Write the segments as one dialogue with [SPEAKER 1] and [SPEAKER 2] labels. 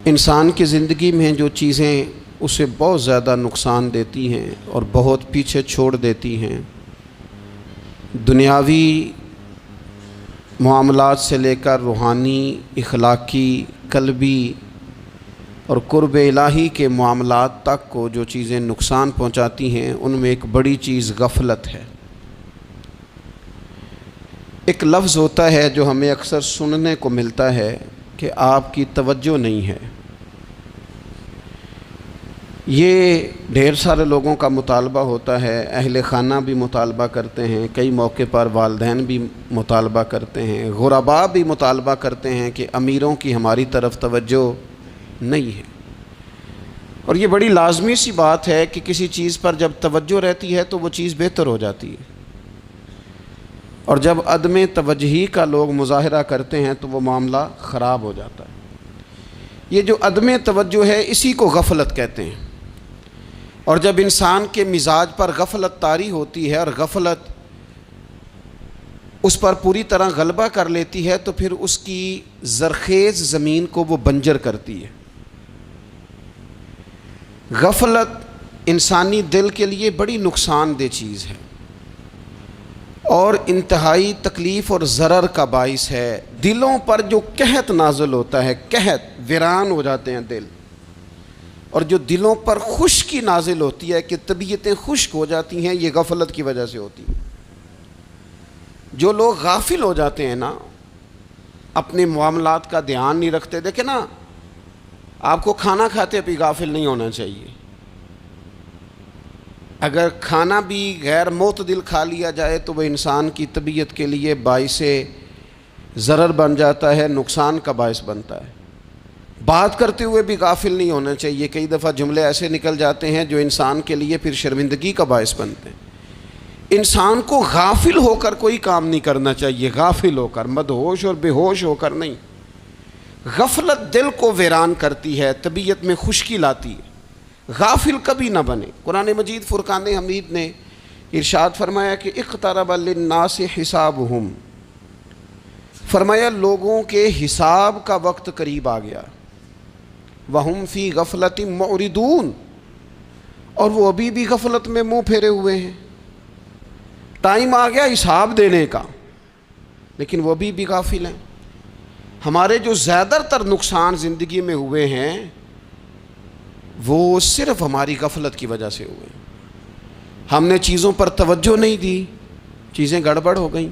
[SPEAKER 1] انسان کی زندگی میں جو چیزیں اسے بہت زیادہ نقصان دیتی ہیں اور بہت پیچھے چھوڑ دیتی ہیں، دنیاوی معاملات سے لے کر روحانی، اخلاقی، قلبی اور قرب الہی کے معاملات تک کو جو چیزیں نقصان پہنچاتی ہیں، ان میں ایک بڑی چیز غفلت ہے۔ ایک لفظ ہوتا ہے جو ہمیں اکثر سننے کو ملتا ہے کہ آپ کی توجہ نہیں ہے۔ یہ ڈھیر سارے لوگوں کا مطالبہ ہوتا ہے، اہل خانہ بھی مطالبہ کرتے ہیں، کئی موقع پر والدین بھی مطالبہ کرتے ہیں، غرباء بھی مطالبہ کرتے ہیں کہ امیروں کی ہماری طرف توجہ نہیں ہے۔ اور یہ بڑی لازمی سی بات ہے کہ کسی چیز پر جب توجہ رہتی ہے تو وہ چیز بہتر ہو جاتی ہے، اور جب عدم توجہی کا لوگ مظاہرہ کرتے ہیں تو وہ معاملہ خراب ہو جاتا ہے۔ یہ جو عدم توجہ ہے اسی کو غفلت کہتے ہیں، اور جب انسان کے مزاج پر غفلت طاری ہوتی ہے اور غفلت اس پر پوری طرح غلبہ کر لیتی ہے تو پھر اس کی زرخیز زمین کو وہ بنجر کرتی ہے۔ غفلت انسانی دل کے لیے بڑی نقصان دہ چیز ہے اور انتہائی تکلیف اور ضرر کا باعث ہے۔ دلوں پر جو قحط نازل ہوتا ہے، قحط، ویران ہو جاتے ہیں دل، اور جو دلوں پر خشکی نازل ہوتی ہے کہ طبیعتیں خشک ہو جاتی ہیں، یہ غفلت کی وجہ سے ہوتی ہے۔ جو لوگ غافل ہو جاتے ہیں نا، اپنے معاملات کا دھیان نہیں رکھتے، دیکھیں نا، آپ کو کھانا کھاتے بھی غافل نہیں ہونا چاہیے۔ اگر کھانا بھی غیر معتدل کھا لیا جائے تو وہ انسان کی طبیعت کے لیے باعث ضرر بن جاتا ہے، نقصان کا باعث بنتا ہے۔ بات کرتے ہوئے بھی غافل نہیں ہونا چاہیے، کئی دفعہ جملے ایسے نکل جاتے ہیں جو انسان کے لیے پھر شرمندگی کا باعث بنتے ہیں۔ انسان کو غافل ہو کر کوئی کام نہیں کرنا چاہیے، غافل ہو کر، مدہوش اور بے ہوش ہو کر نہیں۔ غفلت دل کو ویران کرتی ہے، طبیعت میں خشکی لاتی ہے۔ غافل کبھی نہ بنے۔ قرآن مجید فرقان حمید نے ارشاد فرمایا کہ اقترب للناس حسابہم، فرمایا لوگوں کے حساب کا وقت قریب آ گیا، وہم فی غفلۃ معرضون، اور وہ ابھی بھی غفلت میں منہ پھیرے ہوئے ہیں۔ ٹائم آ گیا حساب دینے کا، لیکن وہ ابھی بھی غافل ہیں۔ ہمارے جو زیادہ تر نقصان زندگی میں ہوئے ہیں وہ صرف ہماری غفلت کی وجہ سے ہوئے۔ ہم نے چیزوں پر توجہ نہیں دی، چیزیں گڑبڑ ہو گئیں۔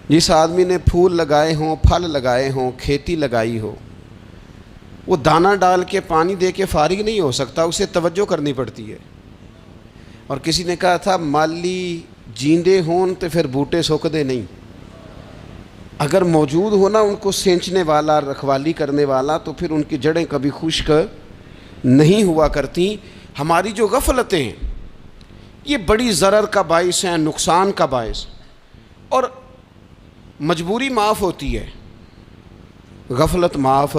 [SPEAKER 1] جس آدمی نے پھول لگائے ہوں، پھل لگائے ہوں، کھیتی لگائی ہو، وہ دانہ ڈال کے پانی دے کے فارغ نہیں ہو سکتا، اسے توجہ کرنی پڑتی ہے۔ اور کسی نے کہا تھا مالی جیندے ہون تو پھر بوٹے سوکدے نہیں، اگر موجود ہونا ان کو سینچنے والا، رکھوالی کرنے والا، تو پھر ان کی جڑیں کبھی خشک نہیں ہوا کرتی۔ ہماری جو غفلتیں ہیں یہ بڑی ضرر کا باعث ہیں، نقصان کا باعث، اور مجبوری معاف ہوتی ہے، غفلت معاف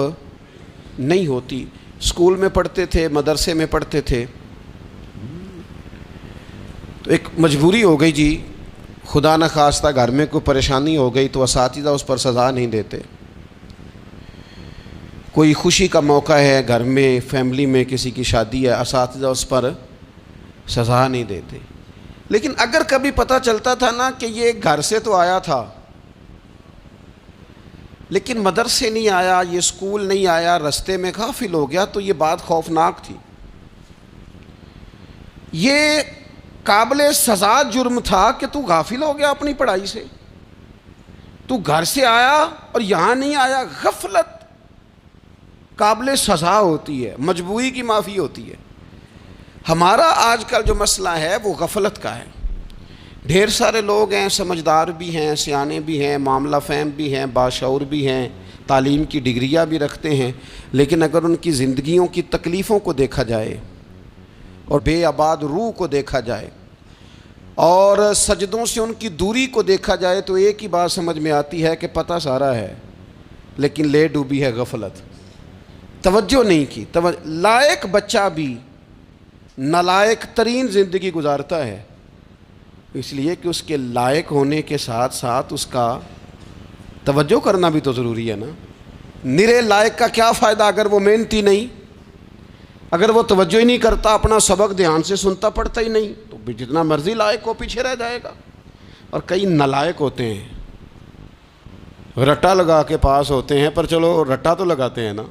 [SPEAKER 1] نہیں ہوتی۔ اسکول میں پڑھتے تھے، مدرسے میں پڑھتے تھے، تو ایک مجبوری ہو گئی جی، خدا نخواستہ گھر میں کوئی پریشانی ہو گئی تو اساتذہ اس پر سزا نہیں دیتے۔ کوئی خوشی کا موقع ہے گھر میں، فیملی میں کسی کی شادی ہے، اساتذہ اس پر سزا نہیں دیتے۔ لیکن اگر کبھی پتہ چلتا تھا نا کہ یہ گھر سے تو آیا تھا لیکن مدرسے نہیں آیا، یہ اسکول نہیں آیا، رستے میں غافل ہو گیا، تو یہ بات خوفناک تھی۔ یہ قابل سزا جرم تھا کہ تو غافل ہو گیا اپنی پڑھائی سے، تو گھر سے آیا اور یہاں نہیں آیا۔ غفلت قابل سزا ہوتی ہے، مجبوری کی معافی ہوتی ہے۔ ہمارا آج کل جو مسئلہ ہے وہ غفلت کا ہے۔ ڈھیر سارے لوگ ہیں، سمجھدار بھی ہیں، سیانے بھی ہیں، معاملہ فہم بھی ہیں، باشعور بھی ہیں، تعلیم کی ڈگریاں بھی رکھتے ہیں، لیکن اگر ان کی زندگیوں کی تکلیفوں کو دیکھا جائے اور بے آباد روح کو دیکھا جائے اور سجدوں سے ان کی دوری کو دیکھا جائے تو ایک ہی بات سمجھ میں آتی ہے کہ پتہ سارا ہے لیکن لے ڈوبی ہے غفلت، توجہ نہیں کی۔ لائق بچہ بھی نالائق ترین زندگی گزارتا ہے، اس لیے کہ اس کے لائق ہونے کے ساتھ ساتھ اس کا توجہ کرنا بھی تو ضروری ہے نا۔ نرے لائق کا کیا فائدہ اگر وہ محنتی نہیں، اگر وہ توجہ ہی نہیں کرتا، اپنا سبق دھیان سے سنتا پڑھتا ہی نہیں، تو بھی جتنا مرضی لائق ہو پیچھے رہ جائے گا۔ اور کئی نالائق ہوتے ہیں، رٹا لگا کے پاس ہوتے ہیں، پر چلو رٹا تو لگاتے ہیں نا،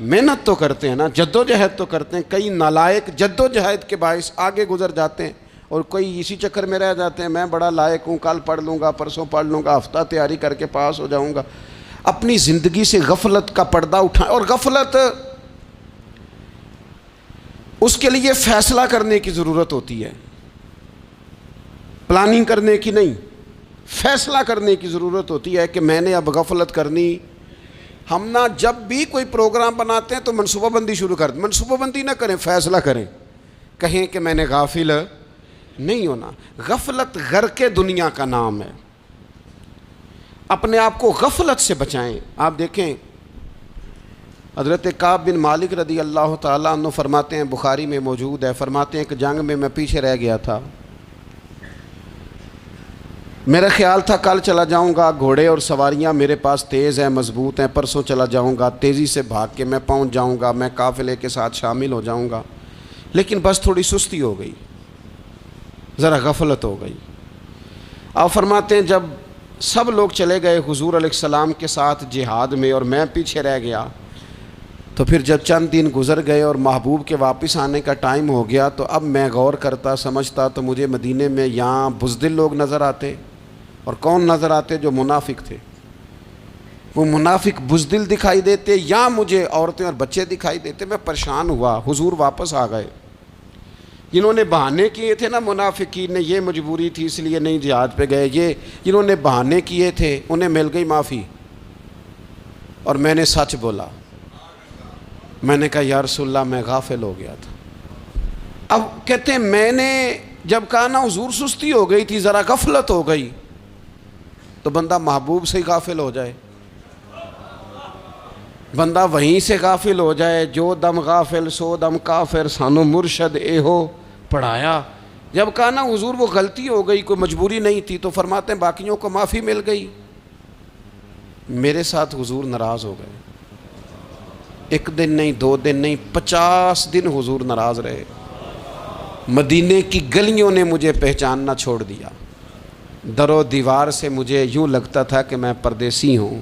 [SPEAKER 1] محنت تو کرتے ہیں نا، جد و جہد تو کرتے ہیں۔ کئی نالائق جد و جہد کے باعث آگے گزر جاتے ہیں، اور کوئی اسی چکر میں رہ جاتے ہیں، میں بڑا لائق ہوں، کل پڑھ لوں گا، پرسوں پڑھ لوں گا، ہفتہ تیاری کر کے پاس ہو جاؤں گا۔ اپنی زندگی سے غفلت کا پردہ اٹھائیں، اور غفلت اس کے لیے فیصلہ کرنے کی ضرورت ہوتی ہے، پلاننگ کرنے کی نہیں، فیصلہ کرنے کی ضرورت ہوتی ہے کہ میں نے اب غفلت کرنی۔ ہم نہ جب بھی کوئی پروگرام بناتے ہیں تو منصوبہ بندی شروع کر دیں، منصوبہ بندی نہ کریں، فیصلہ کریں، کہیں کہ میں نے غافل نہیں ہونا۔ غفلت غرق دنیا کا نام ہے، اپنے آپ کو غفلت سے بچائیں۔ آپ دیکھیں حضرت کعب بن مالک رضی اللہ تعالیٰ عنہ فرماتے ہیں، بخاری میں موجود ہے، فرماتے ہیں کہ جنگ میں پیچھے رہ گیا تھا، میرا خیال تھا کل چلا جاؤں گا، گھوڑے اور سواریاں میرے پاس تیز ہیں، مضبوط ہیں، پرسوں چلا جاؤں گا، تیزی سے بھاگ کے میں پہنچ جاؤں گا، میں قافلے کے ساتھ شامل ہو جاؤں گا، لیکن بس تھوڑی سستی ہو گئی، ذرا غفلت ہو گئی۔ آپ فرماتے ہیں جب سب لوگ چلے گئے حضور علیہ السلام کے ساتھ جہاد میں اور میں پیچھے رہ گیا، تو پھر جب چند دن گزر گئے اور محبوب کے واپس آنے کا ٹائم ہو گیا، تو اب میں غور کرتا سمجھتا تو مجھے مدینے میں یہاں بزدل لوگ نظر آتے، اور کون نظر آتے؟ جو منافق تھے، وہ منافق بزدل دکھائی دیتے، یا مجھے عورتیں اور بچے دکھائی دیتے۔ میں پریشان ہوا، حضور واپس آ گئے۔ جنہوں نے بہانے کیے تھے نا منافقین نے، یہ مجبوری تھی اس لیے نہیں جہاد پہ گئے، یہ جنہوں نے بہانے کیے تھے انہیں مل گئی معافی، اور میں نے سچ بولا، میں نے کہا یا رسول اللہ میں غافل ہو گیا تھا۔ اب کہتے ہیں میں نے جب کہا نا حضور سستی ہو گئی تھی، ذرا غفلت ہو گئی، تو بندہ محبوب سے ہی غافل ہو جائے، بندہ وہیں سے غافل ہو جائے۔ جو دم غافل سو دم کافر، سانو مرشد اے ہو پڑھایا۔ جب کہا نا حضور وہ غلطی ہو گئی، کوئی مجبوری نہیں تھی، تو فرماتے ہیں باقیوں کو معافی مل گئی، میرے ساتھ حضور ناراض ہو گئے۔ ایک دن نہیں، 2 دن نہیں، 50 دن حضور ناراض رہے۔ مدینے کی گلیوں نے مجھے پہچاننا چھوڑ دیا، در و دیوار سے مجھے یوں لگتا تھا کہ میں پردیسی ہوں۔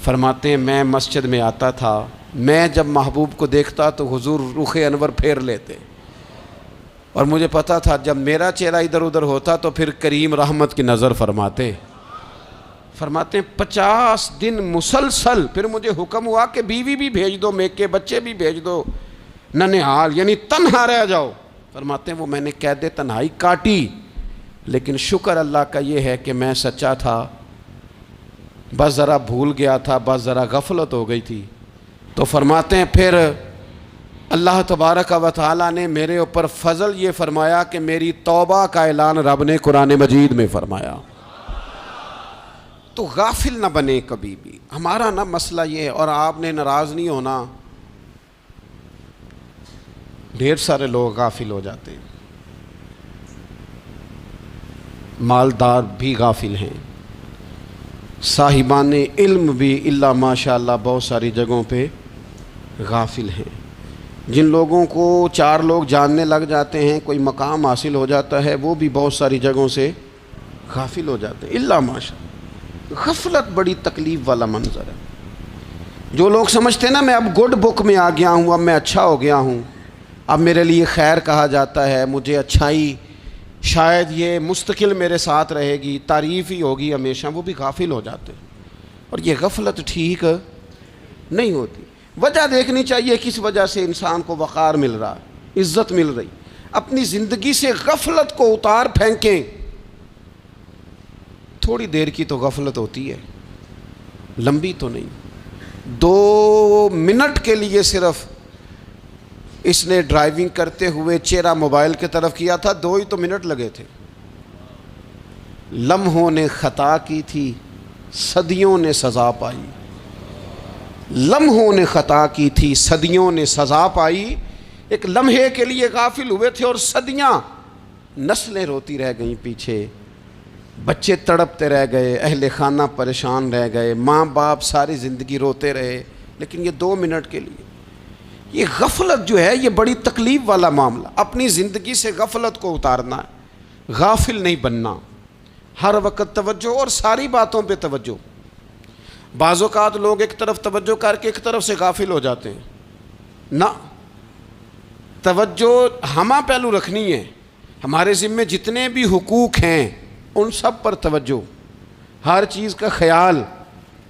[SPEAKER 1] فرماتے ہیں میں مسجد میں آتا تھا، میں جب محبوب کو دیکھتا تو حضور رخ انور پھیر لیتے، اور مجھے پتا تھا جب میرا چہرہ ادھر ادھر ہوتا تو پھر کریم رحمت کی نظر فرماتے۔ فرماتے ہیں 50 دن مسلسل، پھر مجھے حکم ہوا کہ بیوی بھی بھیج دو، میکے بچے بھی بھیج دو، ننھال یعنی تنہا رہ جاؤ۔ فرماتے ہیں وہ میں نے قید تنہائی کاٹی، لیکن شکر اللہ کا یہ ہے کہ میں سچا تھا، بس ذرا بھول گیا تھا، بس ذرا غفلت ہو گئی تھی۔ تو فرماتے ہیں پھر اللہ تبارک و تعالیٰ نے میرے اوپر فضل یہ فرمایا کہ میری توبہ کا اعلان رب نے قرآن مجید میں فرمایا۔ تو غافل نہ بنے کبھی بھی، ہمارا نا مسئلہ یہ ہے، اور آپ نے ناراض نہیں ہونا، ڈھیر سارے لوگ غافل ہو جاتے ہیں، مالدار بھی غافل ہیں، صاحبان علم بھی الا ماشاء اللہ بہت ساری جگہوں پہ غافل ہیں۔ جن لوگوں کو 4 لوگ جاننے لگ جاتے ہیں، کوئی مقام حاصل ہو جاتا ہے، وہ بھی بہت ساری جگہوں سے غافل ہو جاتے ہیں الا ماشاء اللہ۔ غفلت بڑی تکلیف والا منظر ہے۔ جو لوگ سمجھتے ہیں نا میں اب گڈ بک میں آ گیا ہوں، اب میں اچھا ہو گیا ہوں، اب میرے لیے خیر کہا جاتا ہے، مجھے اچھائی شاید یہ مستقل میرے ساتھ رہے گی، تعریف ہی ہوگی ہمیشہ، وہ بھی غافل ہو جاتے ہیں۔ اور یہ غفلت ٹھیک نہیں ہوتی۔ وجہ دیکھنی چاہیے کس وجہ سے انسان کو وقار مل رہا ہے، عزت مل رہی۔ اپنی زندگی سے غفلت کو اتار پھینکیں۔ تھوڑی دیر کی تو غفلت ہوتی ہے، لمبی تو نہیں۔ 2 منٹ کے لیے صرف اس نے ڈرائیونگ کرتے ہوئے چہرہ موبائل کی طرف کیا تھا، 2 ہی تو منٹ لگے تھے۔ لمحوں نے خطا کی تھی، صدیوں نے سزا پائی۔ لمحوں نے خطا کی تھی، صدیوں نے سزا پائی۔ ایک لمحے کے لیے غافل ہوئے تھے اور صدیاں، نسلیں روتی رہ گئیں پیچھے۔ بچے تڑپتے رہ گئے، اہل خانہ پریشان رہ گئے، ماں باپ ساری زندگی روتے رہے، لیکن یہ 2 منٹ کے لیے یہ غفلت جو ہے یہ بڑی تکلیف والا معاملہ. اپنی زندگی سے غفلت کو اتارنا ہے، غافل نہیں بننا، ہر وقت توجہ اور ساری باتوں پہ توجہ. بعض اوقات لوگ ایک طرف توجہ کر کے ایک طرف سے غافل ہو جاتے ہیں. نہ، توجہ ہمہ پہلو رکھنی ہے. ہمارے ذمے جتنے بھی حقوق ہیں ان سب پر توجہ، ہر چیز کا خیال.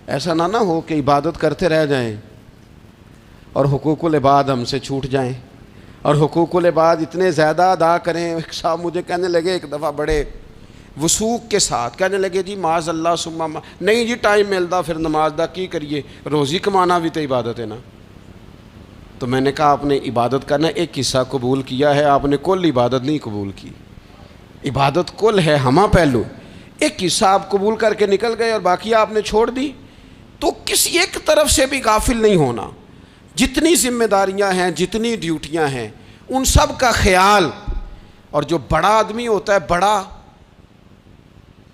[SPEAKER 1] ایسا نہ ہو کہ عبادت کرتے رہ جائیں اور حقوق العباد ہم سے چھوٹ جائیں، اور حقوق العباد اتنے زیادہ ادا کریں. ایک صاحب مجھے کہنے لگے ایک دفعہ بڑے وثوق کے ساتھ، کہنے لگے جی معاذ اللہ ثم نہیں جی ٹائم ملتا پھر نماز دا کی کریے، روزی کمانا بھی تو عبادت ہے نا. تو میں نے کہا آپ نے عبادت کرنا ایک حصہ قبول کیا ہے، آپ نے کل عبادت نہیں قبول کی. عبادت کل ہے، ہمہ پہلو. ایک حصہ آپ قبول کر کے نکل گئے اور باقی آپ نے چھوڑ دی. تو کسی ایک طرف سے بھی غافل نہیں ہونا. جتنی ذمہ داریاں ہیں، جتنی ڈیوٹیاں ہیں، ان سب کا خیال. اور جو بڑا آدمی ہوتا ہے، بڑا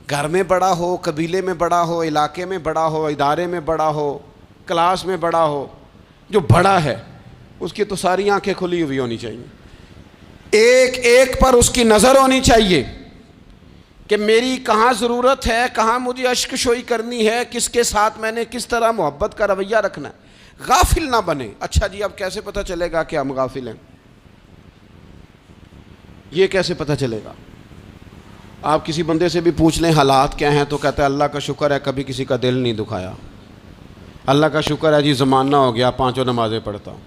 [SPEAKER 1] گھر میں بڑا ہو، قبیلے میں بڑا ہو، علاقے میں بڑا ہو، ادارے میں بڑا ہو، کلاس میں بڑا ہو، جو بڑا ہے اس کی تو ساری آنکھیں کھلی ہوئی ہونی چاہیے. ایک ایک پر اس کی نظر ہونی چاہیے کہ میری کہاں ضرورت ہے، کہاں مجھے اشک شوئی کرنی ہے، کس کے ساتھ میں نے کس طرح محبت کا رویہ رکھنا ہے. غافل نہ بنے. اچھا جی اب کیسے پتہ چلے گا کہ ہم غافل ہیں؟ یہ کیسے پتہ چلے گا؟ آپ کسی بندے سے بھی پوچھ لیں حالات کیا ہیں تو کہتا ہے اللہ کا شکر ہے کبھی کسی کا دل نہیں دکھایا، اللہ کا شکر ہے جی زمانہ ہو گیا 5 نمازیں پڑھتا ہوں،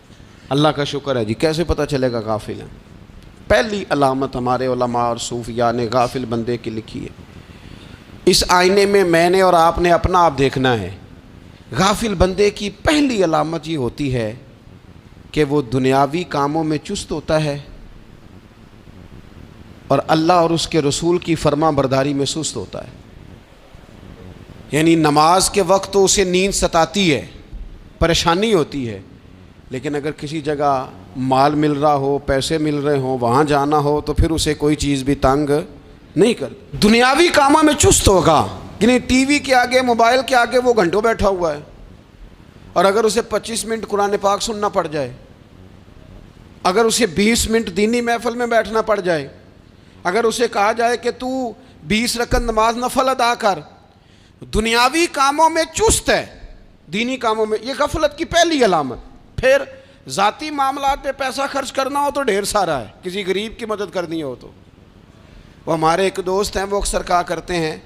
[SPEAKER 1] اللہ کا شکر ہے جی. کیسے پتہ چلے گا غافل ہیں؟ پہلی علامت ہمارے علماء اور صوفیاء نے غافل بندے کی لکھی ہے. اس آئینے میں نے اور آپ نے اپنا آپ دیکھنا ہے. غافل بندے کی پہلی علامت یہ ہوتی ہے کہ وہ دنیاوی کاموں میں چست ہوتا ہے اور اللہ اور اس کے رسول کی فرما برداری میں سست ہوتا ہے. یعنی نماز کے وقت تو اسے نیند ستاتی ہے، پریشانی ہوتی ہے، لیکن اگر کسی جگہ مال مل رہا ہو، پیسے مل رہے ہوں، وہاں جانا ہو تو پھر اسے کوئی چیز بھی تنگ نہیں کر. دنیاوی کاموں میں چست ہوگا، یعنی ٹی وی کے آگے، موبائل کے آگے وہ گھنٹوں بیٹھا ہوا ہے. اور اگر اسے 25 منٹ قرآن پاک سننا پڑ جائے، اگر اسے 20 منٹ دینی محفل میں بیٹھنا پڑ جائے، اگر اسے کہا جائے کہ تو 20 رکعت نماز نفل ادا کر، دنیاوی کاموں میں چست ہے، دینی کاموں میں، یہ غفلت کی پہلی علامت. پھر ذاتی معاملات پہ پیسہ خرچ کرنا ہو تو ڈھیر سارا ہے، کسی غریب کی مدد کرنی ہو تو. وہ ہمارے ایک دوست ہیں، وہ اکثر کہا کرتے ہیں،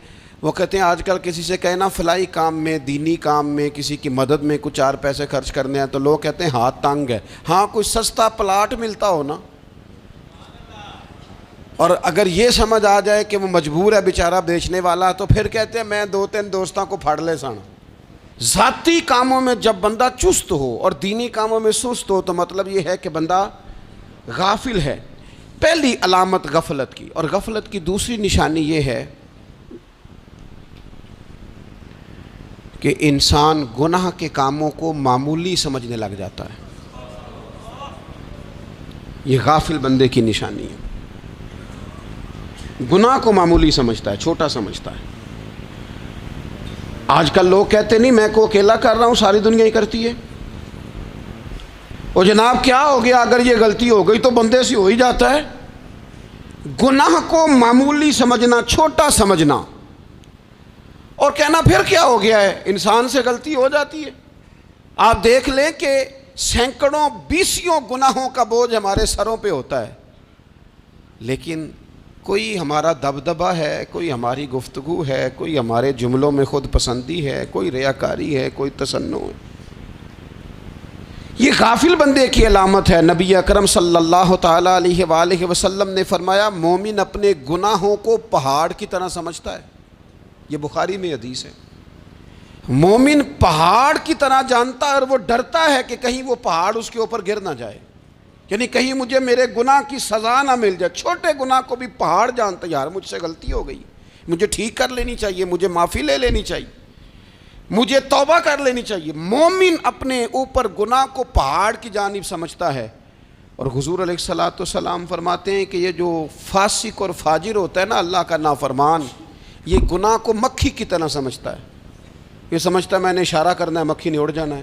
[SPEAKER 1] وہ کہتے ہیں آج کل کسی سے کہنا فلائی کام میں، دینی کام میں، کسی کی مدد میں کچھ 4 پیسے خرچ کرنے ہیں تو لوگ کہتے ہیں ہاتھ تنگ ہے. ہاں کوئی سستا پلاٹ ملتا ہو نا، اور اگر یہ سمجھ آ جائے کہ وہ مجبور ہے بیچارہ بیچنے والا، تو پھر کہتے ہیں میں 2-3 دوستوں کو پھاڑ لے سن. ذاتی کاموں میں جب بندہ چست ہو اور دینی کاموں میں سست ہو تو مطلب یہ ہے کہ بندہ غافل ہے. پہلی علامت غفلت کی. اور غفلت کی دوسری نشانی یہ ہے کہ انسان گناہ کے کاموں کو معمولی سمجھنے لگ جاتا ہے. یہ غافل بندے کی نشانی ہے. گناہ کو معمولی سمجھتا ہے، چھوٹا سمجھتا ہے. آج کل لوگ کہتے نہیں میں کو اکیلا کر رہا ہوں، ساری دنیا ہی کرتی ہے. اور جناب کیا ہو گیا اگر یہ غلطی ہو گئی تو بندے سے ہو ہی جاتا ہے. گناہ کو معمولی سمجھنا، چھوٹا سمجھنا اور کہنا پھر کیا ہو گیا ہے، انسان سے غلطی ہو جاتی ہے. آپ دیکھ لیں کہ سینکڑوں بیسیوں گناہوں کا بوجھ ہمارے سروں پہ ہوتا ہے، لیکن کوئی ہمارا دبدبہ ہے، کوئی ہماری گفتگو ہے، کوئی ہمارے جملوں میں خود پسندی ہے، کوئی ریاکاری ہے، کوئی تصنع ہے. یہ غافل بندے کی علامت ہے. نبی اکرم صلی اللہ تعالیٰ علیہ وآلہ وسلم نے فرمایا مومن اپنے گناہوں کو پہاڑ کی طرح سمجھتا ہے. یہ بخاری میں حدیث ہے. مومن پہاڑ کی طرح جانتا ہے اور وہ ڈرتا ہے کہ کہیں وہ پہاڑ اس کے اوپر گر نہ جائے، یعنی کہیں مجھے میرے گناہ کی سزا نہ مل جائے. چھوٹے گناہ کو بھی پہاڑ جانتا ہے، یار مجھ سے غلطی ہو گئی، مجھے ٹھیک کر لینی چاہیے، مجھے معافی لے لینی چاہیے، مجھے توبہ کر لینی چاہیے. مومن اپنے اوپر گناہ کو پہاڑ کی جانب سمجھتا ہے. اور حضور علیہ الصلوۃ والسلام فرماتے ہیں کہ یہ جو فاسق اور فاجر ہوتا ہے نا، اللہ کا نافرمان، یہ گناہ کو مکھی کی طرح سمجھتا ہے، یہ سمجھتا ہے میں نے اشارہ کرنا ہے مکھی نے اڑ جانا ہے۔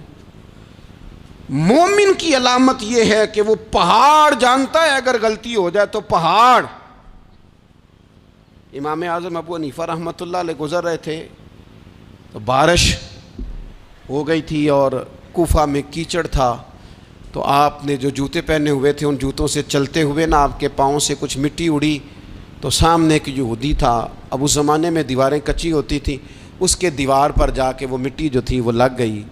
[SPEAKER 1] مومن کی علامت یہ ہے کہ وہ پہاڑ جانتا ہے اگر غلطی ہو جائے تو پہاڑ۔ امام اعظم ابو حنیفہ رحمۃ اللہ علیہ گزر رہے تھے تو بارش ہو گئی تھی اور کوفہ میں کیچڑ تھا، تو آپ نے جو جوتے پہنے ہوئے تھے ان جوتوں سے چلتے ہوئے نا آپ کے پاؤں سے کچھ مٹی اڑی، تو سامنے ایک یہودی تھا، اب اس زمانے میں دیواریں کچی ہوتی تھیں، اس کے دیوار پر جا کے وہ مٹی جو تھی وہ لگ گئی۔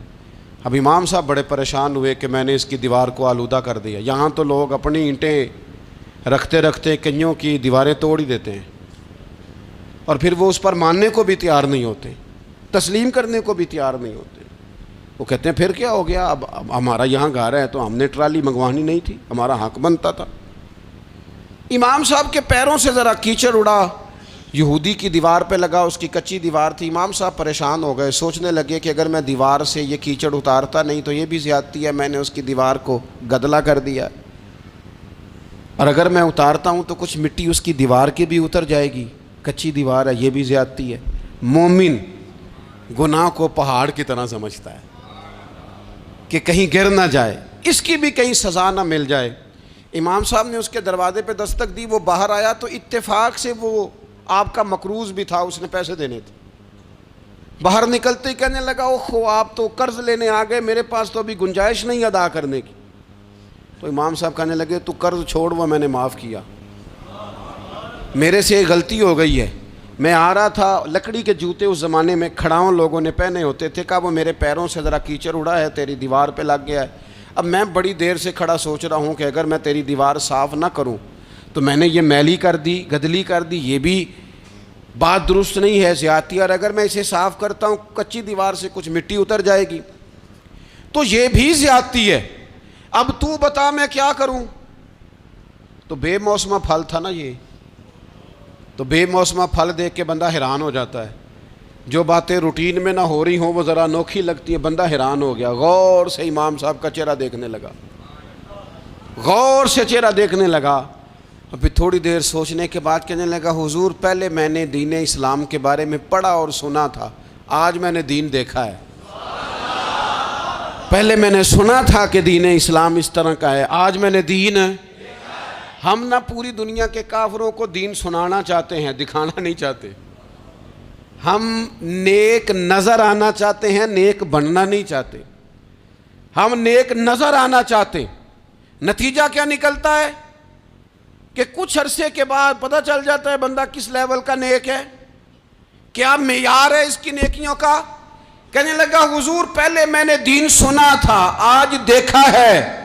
[SPEAKER 1] اب امام صاحب بڑے پریشان ہوئے کہ میں نے اس کی دیوار کو آلودہ کر دیا۔ یہاں تو لوگ اپنی اینٹیں رکھتے رکھتے کئیوں کی دیواریں توڑ ہی دیتے ہیں، اور پھر وہ اس پر ماننے کو بھی تیار نہیں ہوتے، تسلیم کرنے کو بھی تیار نہیں ہوتے۔ وہ کہتے ہیں پھر کیا ہو گیا، اب ہمارا یہاں گھر ہے تو ہم نے ٹرالی منگوانی نہیں تھی، ہمارا حق بنتا تھا۔ امام صاحب کے پیروں سے ذرا کیچڑ اڑا، یہودی کی دیوار پہ لگا، اس کی کچی دیوار تھی۔ امام صاحب پریشان ہو گئے، سوچنے لگے کہ اگر میں دیوار سے یہ کیچڑ اتارتا نہیں تو یہ بھی زیادتی ہے، میں نے اس کی دیوار کو گدلا کر دیا، اور اگر میں اتارتا ہوں تو کچھ مٹی اس کی دیوار کی بھی اتر جائے گی، کچی دیوار ہے، یہ بھی زیادتی ہے۔ مومن گناہ کو پہاڑ کی طرح سمجھتا ہے کہ کہیں گر نہ جائے، اس کی بھی کہیں سزا نہ مل جائے۔ امام صاحب نے اس کے دروازے پہ دستک دی، وہ باہر آیا تو اتفاق سے وہ آپ کا مقروض بھی تھا، اس نے پیسے دینے تھے۔ باہر نکلتے ہی کہنے لگا اوہ آپ تو قرض لینے آ گئے، میرے پاس تو ابھی گنجائش نہیں ادا کرنے کی۔ تو امام صاحب کہنے لگے تو قرض چھوڑ، وہ میں نے معاف کیا، میرے سے غلطی ہو گئی ہے، میں آ رہا تھا، لکڑی کے جوتے اس زمانے میں کھڑاؤں لوگوں نے پہنے ہوتے تھے، کہا وہ میرے پیروں سے ذرا کیچڑ اڑا ہے، تیری دیوار پہ لگ گیا ہے۔ اب میں بڑی دیر سے کھڑا سوچ رہا ہوں کہ اگر میں تیری دیوار صاف نہ کروں تو میں نے یہ میلی کر دی، گدلی کر دی، یہ بھی بات درست نہیں ہے، زیادتی، اور اگر میں اسے صاف کرتا ہوں کچی دیوار سے کچھ مٹی اتر جائے گی تو یہ بھی زیادتی ہے، اب تو بتا میں کیا کروں۔ تو بے موسمہ پھل تھا نا یہ، تو بے موسمہ پھل دیکھ کے بندہ حیران ہو جاتا ہے، جو باتیں روٹین میں نہ ہو رہی ہوں وہ ذرا انوکھی لگتی ہے، بندہ حیران ہو گیا، غور سے امام صاحب کا چہرہ دیکھنے لگا، غور سے چہرہ دیکھنے لگا، اور پھر تھوڑی دیر سوچنے کے بعد کہنے لگا حضور پہلے میں نے دین اسلام کے بارے میں پڑھا اور سنا تھا، آج میں نے دین دیکھا ہے۔ پہلے میں نے سنا تھا کہ دین اسلام اس طرح کا ہے، آج میں نے دین ہم نہ پوری دنیا کے کافروں کو دین سنانا چاہتے ہیں، دکھانا نہیں چاہتے، ہم نیک نظر آنا چاہتے ہیں، نیک بننا نہیں چاہتے، ہم نیک نظر آنا چاہتے۔ نتیجہ کیا نکلتا ہے کہ کچھ عرصے کے بعد پتہ چل جاتا ہے بندہ کس لیول کا نیک ہے، کیا معیار ہے اس کی نیکیوں کا۔ کہنے لگا حضور پہلے میں نے دین سنا تھا، آج دیکھا ہے۔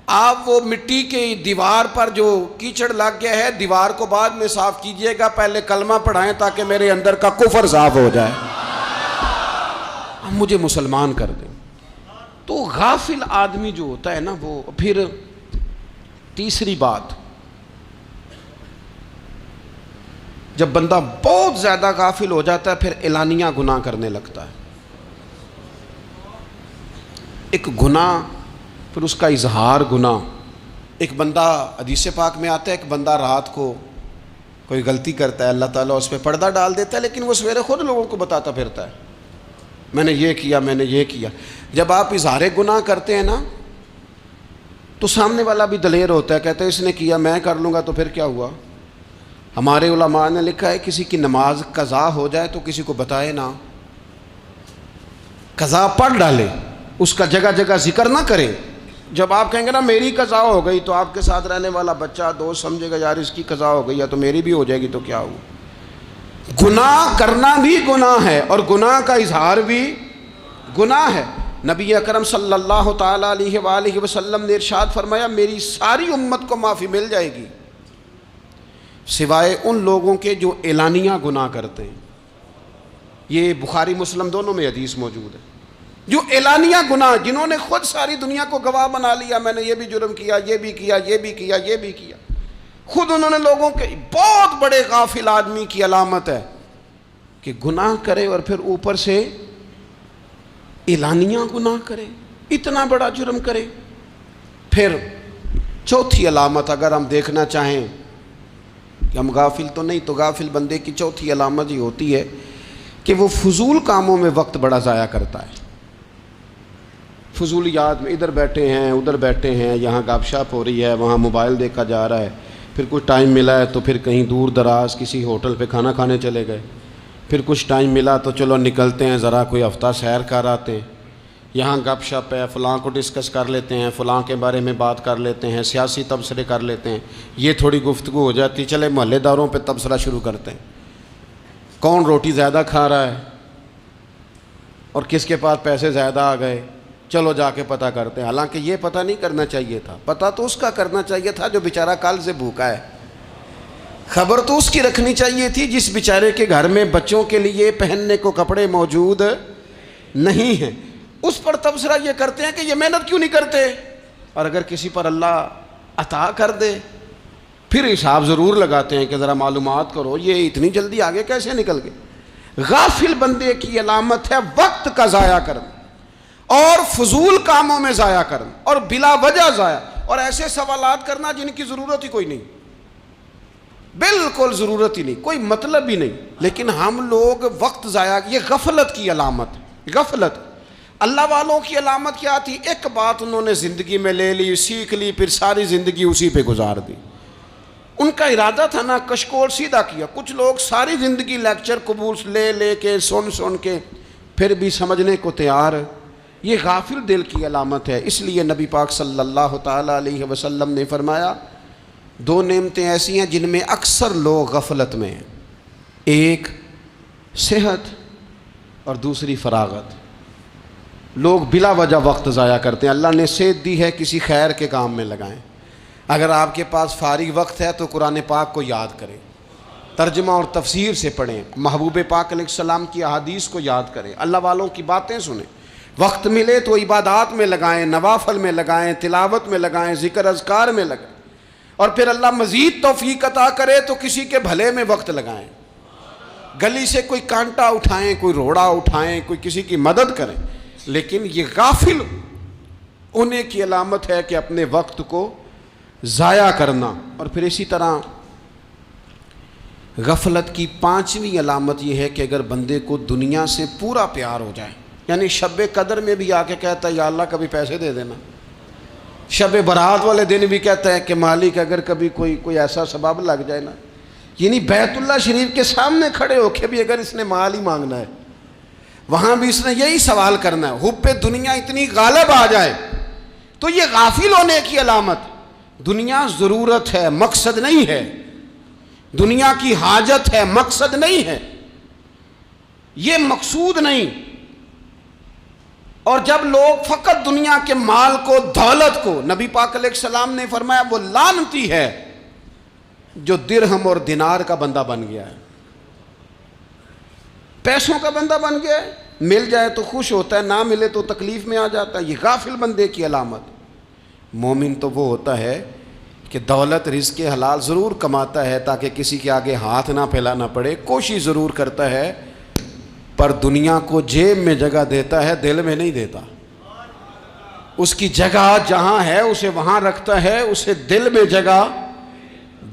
[SPEAKER 1] آپ وہ مٹی کی دیوار پر جو کیچڑ لگ گیا ہے، دیوار کو بعد میں صاف کیجئے گا، پہلے کلمہ پڑھائیں تاکہ میرے اندر کا کفر صاف ہو جائے، مجھے مسلمان کر دیں۔ تو غافل آدمی جو ہوتا ہے نا، وہ پھر تیسری بات، جب بندہ بہت زیادہ غافل ہو جاتا ہے پھر اعلانیہ گناہ کرنے لگتا ہے۔ ایک گناہ پھر اس کا اظہار گناہ، ایک بندہ حدیث پاک میں آتا ہے، ایک بندہ رات کو کوئی غلطی کرتا ہے، اللہ تعالیٰ اس پہ پردہ ڈال دیتا ہے، لیکن وہ سویرے خود لوگوں کو بتاتا پھرتا ہے میں نے یہ کیا، میں نے یہ کیا۔ جب آپ اظہار گناہ کرتے ہیں نا تو سامنے والا بھی دلیر ہوتا ہے، کہتا ہے اس نے کیا میں کر لوں گا تو پھر کیا ہوا۔ ہمارے علماء نے لکھا ہے کسی کی نماز قضا ہو جائے تو کسی کو بتائے نہ، قضا پڑھ ڈالے، اس کا جگہ جگہ ذکر نہ کرے۔ جب آپ کہیں گے نا میری قضا ہو گئی تو آپ کے ساتھ رہنے والا بچہ دوست سمجھے گا یار اس کی قضا ہو گئی ہے تو میری بھی ہو جائے گی تو کیا ہوا۔ گناہ کرنا بھی گناہ ہے اور گناہ کا اظہار بھی گناہ ہے۔ نبی اکرم صلی اللہ تعالیٰ علیہ وآلہ وسلم نے ارشاد فرمایا میری ساری امت کو معافی مل جائے گی سوائے ان لوگوں کے جو اعلانیہ گناہ کرتے ہیں۔ یہ بخاری مسلم دونوں میں حدیث موجود ہے۔ جو اعلانیہ گناہ، جنہوں نے خود ساری دنیا کو گواہ بنا لیا، میں نے یہ بھی جرم کیا، یہ بھی کیا، یہ بھی کیا، یہ بھی کیا، خود انہوں نے لوگوں کے، بہت بڑے غافل آدمی کی علامت ہے کہ گناہ کرے اور پھر اوپر سے اعلانیہ گناہ کرے، اتنا بڑا جرم کرے۔ پھر چوتھی علامت اگر ہم دیکھنا چاہیں کہ ہم غافل تو نہیں. تو غافل بندے کی چوتھی علامت یہ ہوتی ہے کہ وہ فضول کاموں میں وقت بڑا ضائع کرتا ہے. فضولیات میں ادھر بیٹھے ہیں ادھر بیٹھے ہیں, یہاں گپ شپ ہو رہی ہے, وہاں موبائل دیکھا جا رہا ہے, پھر کچھ ٹائم ملا ہے تو پھر کہیں دور دراز کسی ہوٹل پہ کھانا کھانے چلے گئے, پھر کچھ ٹائم ملا تو چلو نکلتے ہیں ذرا کوئی ہفتہ سیر کر آتے ہیں, یہاں گپ شپ ہے, فلاں کو ڈسکس کر لیتے ہیں, فلاں کے بارے میں بات کر لیتے ہیں, سیاسی تبصرے کر لیتے ہیں, یہ تھوڑی گفتگو ہو جاتی, چلے محلے داروں پہ تبصرہ شروع کرتے ہیں, کون روٹی زیادہ کھا رہا ہے اور کس کے پاس پیسے زیادہ آ گئے, چلو جا کے پتہ کرتے ہیں. حالانکہ یہ پتہ نہیں کرنا چاہیے تھا, پتہ تو اس کا کرنا چاہیے تھا جو بیچارہ کل سے بھوکا ہے. خبر تو اس کی رکھنی چاہیے تھی جس بیچارے کے گھر میں بچوں کے لیے پہننے کو کپڑے موجود نہیں ہیں. اس پر تبصرہ یہ کرتے ہیں کہ یہ محنت کیوں نہیں کرتے, اور اگر کسی پر اللہ عطا کر دے پھر حساب ضرور لگاتے ہیں کہ ذرا معلومات کرو یہ اتنی جلدی آگے کیسے نکل گئے. غافل بندے کی علامت ہے وقت کا ضائع کرنا اور فضول کاموں میں ضائع کرنا اور بلا وجہ ضائع, اور ایسے سوالات کرنا جن کی ضرورت ہی کوئی نہیں, بالکل ضرورت ہی نہیں, کوئی مطلب ہی نہیں, لیکن ہم لوگ وقت ضائع. یہ غفلت کی علامت. غفلت اللہ والوں کی علامت کیا تھی؟ ایک بات انہوں نے زندگی میں لے لی, سیکھ لی, پھر ساری زندگی اسی پہ گزار دی. ان کا ارادہ تھا نا کشکول سیدھا کیا. کچھ لوگ ساری زندگی لیکچر قبول لے کے سن کے پھر بھی سمجھنے کو تیار. یہ غافل دل کی علامت ہے. اس لیے نبی پاک صلی اللہ تعالیٰ علیہ وسلم نے فرمایا دو نعمتیں ایسی ہیں جن میں اکثر لوگ غفلت میں ہیں, ایک صحت اور دوسری فراغت. لوگ بلا وجہ وقت ضائع کرتے ہیں. اللہ نے صحت دی ہے, کسی خیر کے کام میں لگائیں. اگر آپ کے پاس فارغ وقت ہے تو قرآن پاک کو یاد کریں, ترجمہ اور تفسیر سے پڑھیں, محبوب پاک علیہ السلام کی احادیث کو یاد کریں, اللہ والوں کی باتیں سنیں. وقت ملے تو عبادات میں لگائیں, نوافل میں لگائیں, تلاوت میں لگائیں, ذکر اذکار میں لگائیں, اور پھر اللہ مزید توفیق عطا کرے تو کسی کے بھلے میں وقت لگائیں. گلی سے کوئی کانٹا اٹھائیں, کوئی روڑا اٹھائیں, کوئی کسی کی مدد کریں. لیکن یہ غافل ہونے کی علامت ہے کہ اپنے وقت کو ضائع کرنا. اور پھر اسی طرح غفلت کی پانچویں علامت یہ ہے کہ اگر بندے کو دنیا سے پورا پیار ہو جائے, یعنی شب قدر میں بھی آ کے کہتا ہے یا اللہ کبھی پیسے دے دینا, شب برات والے دن بھی کہتا ہے کہ مالک اگر کبھی کوئی ایسا سبب لگ جائے نا, یعنی بیت اللہ شریف کے سامنے کھڑے ہو کے بھی اگر اس نے مال ہی مانگنا ہے وہاں بھی اس نے یہی سوال کرنا ہے, حب دنیا اتنی غالب آ جائے. تو یہ غافل ہونے کی علامت. دنیا ضرورت ہے, مقصد نہیں ہے. دنیا کی حاجت ہے, مقصد نہیں ہے. یہ مقصود نہیں. اور جب لوگ فقط دنیا کے مال کو, دولت کو, نبی پاک علیہ السلام نے فرمایا وہ لعنتی ہے جو درہم اور دینار کا بندہ بن گیا ہے, پیسوں کا بندہ بن گیا ہے. مل جائے تو خوش ہوتا ہے, نہ ملے تو تکلیف میں آ جاتا ہے. یہ غافل بندے کی علامت. مومن تو وہ ہوتا ہے کہ دولت رزق حلال ضرور کماتا ہے تاکہ کسی کے آگے ہاتھ نہ پھیلانا پڑے, کوشش ضرور کرتا ہے, پر دنیا کو جیب میں جگہ دیتا ہے, دل میں نہیں دیتا. اس کی جگہ جہاں ہے اسے وہاں رکھتا ہے, اسے دل میں جگہ.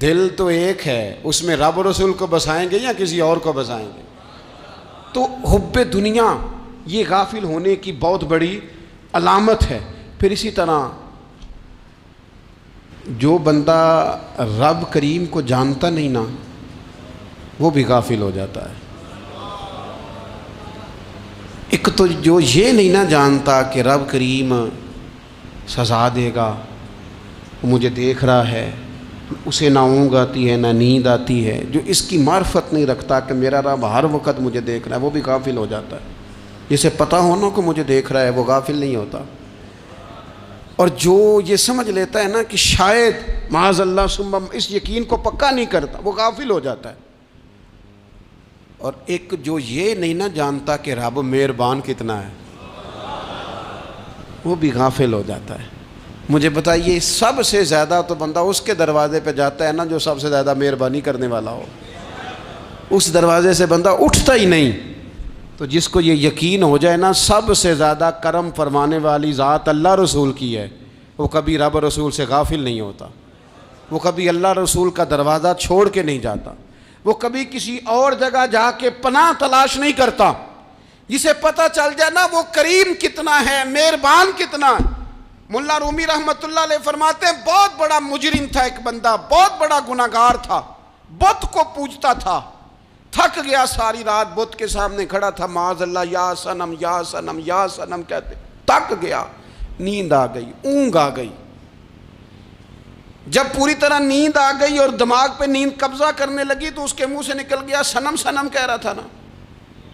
[SPEAKER 1] دل تو ایک ہے, اس میں رب و رسول کو بسائیں گے یا کسی اور کو بسائیں گے. تو حب دنیا یہ غافل ہونے کی بہت بڑی علامت ہے. پھر اسی طرح جو بندہ رب کریم کو جانتا نہیں نا وہ بھی غافل ہو جاتا ہے. ایک تو جو یہ نہیں نہ جانتا کہ رب کریم سزا دے گا, مجھے دیکھ رہا ہے, اسے نہ اونگ آتی ہے نہ نیند آتی ہے, جو اس کی معرفت نہیں رکھتا کہ میرا رب ہر وقت مجھے دیکھ رہا ہے, وہ بھی غافل ہو جاتا ہے. جسے پتہ ہونا کہ مجھے دیکھ رہا ہے وہ غافل نہیں ہوتا. اور جو یہ سمجھ لیتا ہے نا کہ شاید معاذ اللہ ثم, اس یقین کو پکا نہیں کرتا, وہ غافل ہو جاتا ہے. اور ایک جو یہ نہیں نہ جانتا کہ رب مہربان کتنا ہے وہ بھی غافل ہو جاتا ہے. مجھے بتائیے سب سے زیادہ تو بندہ اس کے دروازے پہ جاتا ہے نا جو سب سے زیادہ مہربانی کرنے والا ہو, اس دروازے سے بندہ اٹھتا ہی نہیں. تو جس کو یہ یقین ہو جائے نا سب سے زیادہ کرم فرمانے والی ذات اللہ رسول کی ہے, وہ کبھی رب رسول سے غافل نہیں ہوتا. وہ کبھی اللہ رسول کا دروازہ چھوڑ کے نہیں جاتا، وہ کبھی کسی اور جگہ جا کے پناہ تلاش نہیں کرتا۔ جسے پتہ چل جائے نا وہ کریم کتنا ہے، مہربان کتنا ہے۔ ملا رومی رحمت اللہ علیہ فرماتے ہیں بہت بڑا مجرم تھا ایک بندہ، بہت بڑا گناہگار تھا، بت کو پوجتا تھا، تھک گیا ساری رات بت کے سامنے کھڑا تھا، معاذ اللہ یا صنم یا صنم یا صنم کہتے، تھک گیا، نیند آ گئی، اونگ آ گئی۔ جب پوری طرح نیند آ گئی اور دماغ پہ نیند قبضہ کرنے لگی تو اس کے منہ سے نکل گیا، صنم صنم کہہ رہا تھا نا،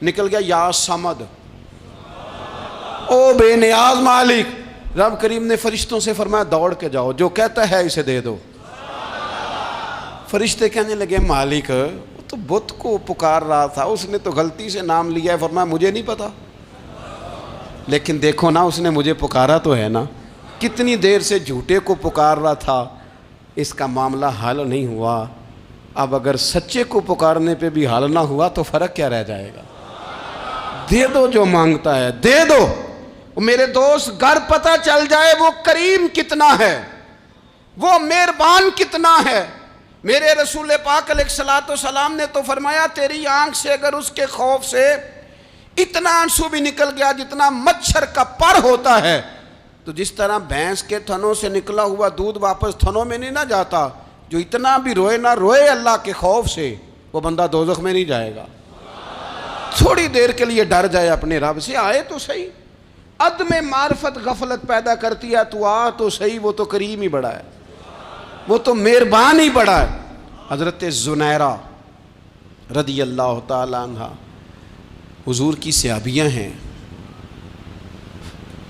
[SPEAKER 1] نکل گیا یا صمد، او بے نیاز مالک۔ رب کریم نے فرشتوں سے فرمایا دوڑ کے جاؤ، جو کہتا ہے اسے دے دو۔ فرشتے کہنے لگے مالک وہ تو بت کو پکار رہا تھا، اس نے تو غلطی سے نام لیا ہے۔ فرمایا مجھے نہیں پتا، لیکن دیکھو نا اس نے مجھے پکارا تو ہے نا، کتنی دیر سے جھوٹے کو پکار رہا تھا، اس کا معاملہ حل نہیں ہوا، اب اگر سچے کو پکارنے پہ بھی حل نہ ہوا تو فرق کیا رہ جائے گا؟ دے دو جو مانگتا ہے، دے دو۔ میرے دوست گھر پتہ چل جائے وہ کریم کتنا ہے، وہ مہربان کتنا ہے۔ میرے رسول پاک علیہ الصلوۃ والسلام نے تو فرمایا تیری آنکھ سے اگر اس کے خوف سے اتنا آنسو بھی نکل گیا جتنا مچھر کا پر ہوتا ہے، تو جس طرح بھینس کے تھنوں سے نکلا ہوا دودھ واپس تھنوں میں نہیں نہ جاتا، جو اتنا بھی روئے نہ روئے اللہ کے خوف سے، وہ بندہ دوزخ میں نہیں جائے گا۔ تھوڑی دیر کے لیے ڈر جائے اپنے رب سے، آئے تو صحیح۔ عدم معرفت غفلت پیدا کرتی ہے، تو آ تو صحیح، وہ تو کریم ہی بڑا ہے، وہ تو مہربان ہی بڑا ہے۔ حضرت زنیرہ رضی اللہ تعالی عنہ حضور کی صحابیاں ہیں۔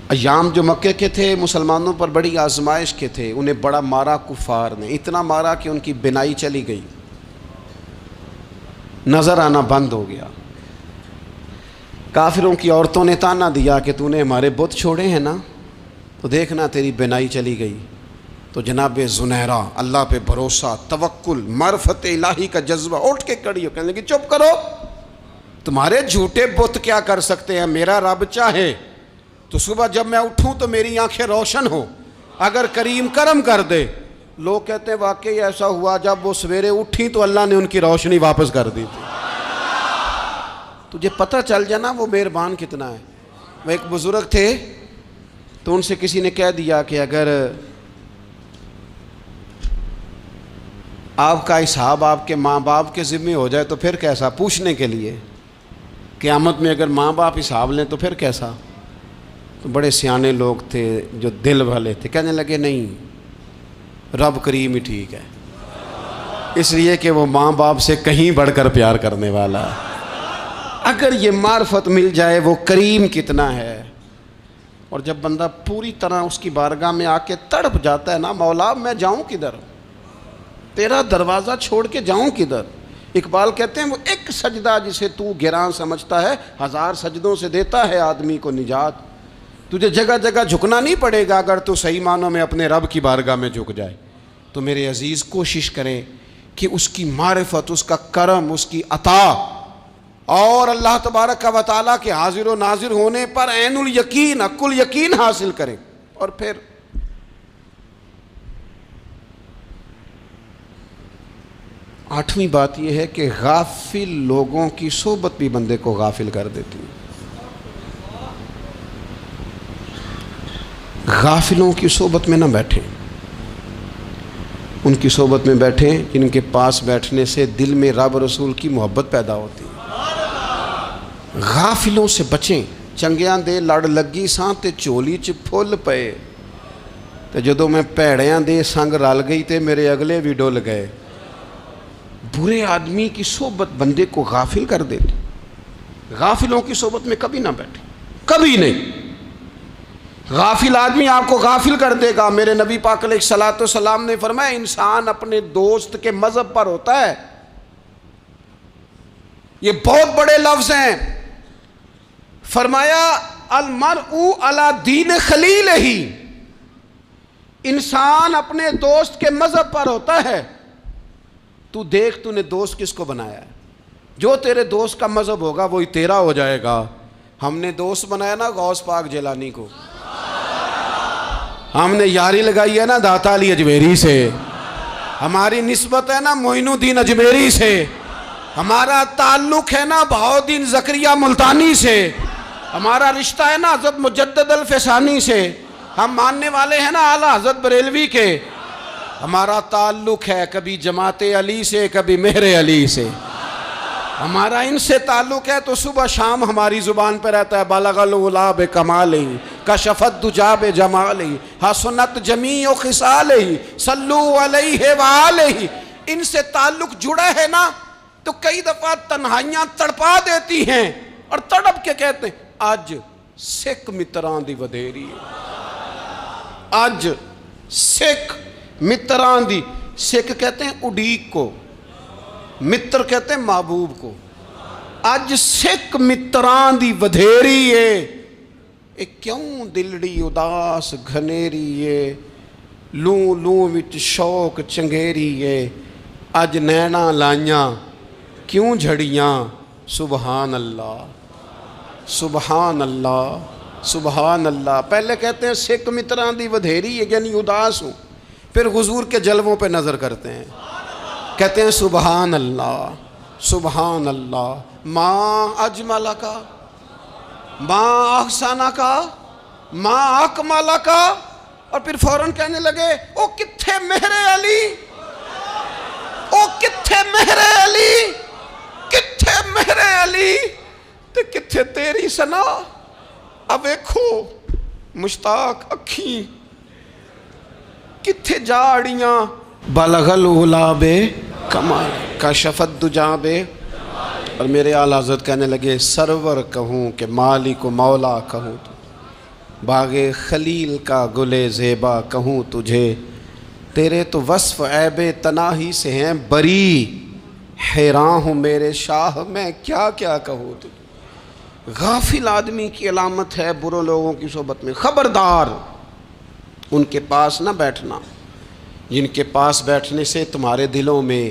[SPEAKER 1] ایام جو مکے کے تھے مسلمانوں پر بڑی آزمائش کے تھے، انہیں بڑا مارا کفار نے، اتنا مارا کہ ان کی بینائی چلی گئی، نظر آنا بند ہو گیا۔ کافروں کی عورتوں نے تانا دیا کہ تو نے ہمارے بت چھوڑے ہیں نا، تو دیکھنا تیری بینائی چلی گئی۔ تو جناب زنیرہ اللہ پہ بھروسہ، توکل، معرفت الہی کا جذبہ، اٹھ کے کھڑی ہو کہنے لگی چپ کرو، تمہارے جھوٹے بت کیا کر سکتے ہیں، میرا رب چاہے تو صبح جب میں اٹھوں تو میری آنکھیں روشن ہو، اگر کریم کرم کر دے۔ لوگ کہتے ہیں واقعی ایسا ہوا، جب وہ سویرے اٹھیں تو اللہ نے ان کی روشنی واپس کر دی تھی۔ تجھے پتہ چل جانا وہ مہربان کتنا ہے۔ وہ ایک بزرگ تھے تو ان سے کسی نے کہہ دیا کہ اگر آپ کا حساب آپ کے ماں باپ کے ذمہ ہو جائے تو پھر کیسا، پوچھنے کے لیے قیامت میں اگر ماں باپ حساب لیں تو پھر کیسا۔ تو بڑے سیانے لوگ تھے جو دل والے تھے، کہنے لگے نہیں، رب کریم ہی ٹھیک ہے، اس لیے کہ وہ ماں باپ سے کہیں بڑھ کر پیار کرنے والا ہے۔ اگر یہ معرفت مل جائے وہ کریم کتنا ہے۔ اور جب بندہ پوری طرح اس کی بارگاہ میں آ کے تڑپ جاتا ہے نا، مولا میں جاؤں کدھر، تیرا دروازہ چھوڑ کے جاؤں کدھر۔ اقبال کہتے ہیں وہ ایک سجدہ جسے تو گراں سمجھتا ہے، 1000 سجدوں سے دیتا ہے آدمی کو نجات۔ تجھے جگہ جگہ جھکنا نہیں پڑے گا اگر تو صحیح معنوں میں اپنے رب کی بارگاہ میں جھک جائے۔ تو میرے عزیز کوشش کریں کہ اس کی معرفت، اس کا کرم، اس کی عطا اور اللہ تبارک و تعالیٰ کے حاضر و ناظر ہونے پر عین الیقین، حق الیقین حاصل کریں۔ اور پھر آٹھویں بات یہ ہے کہ غافل لوگوں کی صحبت بھی بندے کو غافل کر دیتی ہے۔ غافلوں کی صحبت میں نہ بیٹھیں، ان کی صحبت میں بیٹھیں جن کے پاس بیٹھنے سے دل میں رب رسول کی محبت پیدا ہوتی ہے۔ غافلوں سے بچیں۔ چنگیاں دے لڑ لگی ساں تے چولی چ پھل پئے، تے جدوں میں پیڑیاں دے سنگ رل گئی تے میرے اگلے بھی ڈل گئے۔ برے آدمی کی صحبت بندے کو غافل کر دیتی۔ غافلوں کی صحبت میں کبھی نہ بیٹھیں، کبھی نہیں۔ غافل آدمی آپ کو غافل کر دے گا۔ میرے نبی پاک علیہ الصلوۃ والسلام نے فرمایا انسان اپنے دوست کے مذہب پر ہوتا ہے۔ یہ بہت بڑے لفظ ہیں۔ فرمایا المرء علی دین خلیلہ، انسان اپنے دوست کے مذہب پر ہوتا ہے۔ تو دیکھ تو نے دوست کس کو بنایا ہے، جو تیرے دوست کا مذہب ہوگا وہی تیرا ہو جائے گا۔ ہم نے دوست بنایا نا غوث پاک جیلانی کو، ہم نے یاری لگائی ہے نا داتا علی اجمیری سے، ہماری نسبت ہے نا معین الدین اجمیری سے، ہمارا تعلق ہے نا بہاؤالدین زکریہ ملتانی سے، ہمارا رشتہ ہے نا حضرت مجدد الفسانی سے، ہم ماننے والے ہیں نا اعلیٰ حضرت بریلوی کے، ہمارا تعلق ہے کبھی جماعت علی سے کبھی مہر علی سے، ہمارا ان سے تعلق ہے تو صبح شام ہماری زبان پہ رہتا ہے بالغ العلا بکمالہ کشف الدجی بجمالہ حسنت جمیع خصالہ صلو علیہ وآلہ۔ ان سے تعلق جڑا ہے نا تو کئی دفعہ تنہائیاں تڑپا دیتی ہیں اور تڑپ کے کہتے ہیں آج سکھ متران دی ودھیری ہے، آج سکھ متران دی، سکھ کہتے ہیں اڈیق کو، متر کہتے ہیں محبوب کو، اج سکھ متران دی ودھیری ہے، اے کیوں دلڑی اداس گھنیری ہے، لوں لوں وچ شوق چنگیری ہے، اج نینا لائیاں کیوں جھڑیاں، سبحان اللہ سبحان اللہ سبحان اللہ۔ پہلے کہتے ہیں سکھ متران دی ودھیری ہے یعنی اداس ہوں، پھر حضور کے جلووں پہ نظر کرتے ہیں، کہتے ہیں سبحان اللہ سبحان اللہ، ماں اجمل کا ماں احسن کا ماں اکمل کا، اور پھر فوراً کہنے لگے او کتھے مہر علی، او کتھے مہر علی، کتھے مہر علی تے کتھے تیری سنا، اب ویکھو مشتاق اکھیں کتھے جاڑیاں، بلغ العلا بے کمال کشف الدجی بے، اور میرے اعلیٰ حضرت کہنے لگے سرور کہوں کہ مالک و مولا کہوں تو، باغ خلیل کا گلے زیبا کہوں تجھے، تیرے تو وصف عیب تناہی سے ہیں بری، حیران ہوں میرے شاہ میں کیا کیا کہوں تجھے۔ غافل آدمی کی علامت ہے برے لوگوں کی صحبت میں، خبردار ان کے پاس نہ بیٹھنا جن کے پاس بیٹھنے سے تمہارے دلوں میں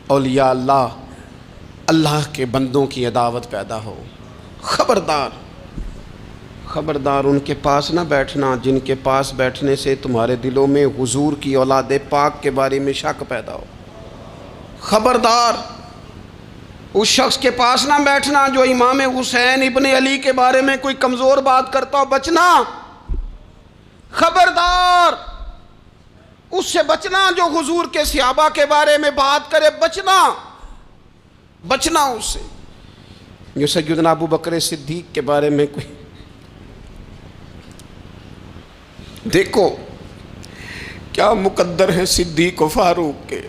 [SPEAKER 1] اولیاء اللہ اللہ کے بندوں کی عداوت پیدا ہو، خبردار خبردار ان کے پاس نہ بیٹھنا جن کے پاس بیٹھنے سے تمہارے دلوں میں حضور کی اولاد پاک کے بارے میں شک پیدا ہو، خبردار اس شخص کے پاس نہ بیٹھنا جو امام حسین ابن علی کے بارے میں کوئی کمزور بات کرتا ہو، بچنا، خبردار اس سے بچنا جو حضور کے صحابہ کے بارے میں بات کرے، بچنا بچنا اس سے، جو سیدنا ابو بکر صدیق کے بارے میں کوئی، دیکھو کیا مقدر ہیں صدیق و فاروق کے،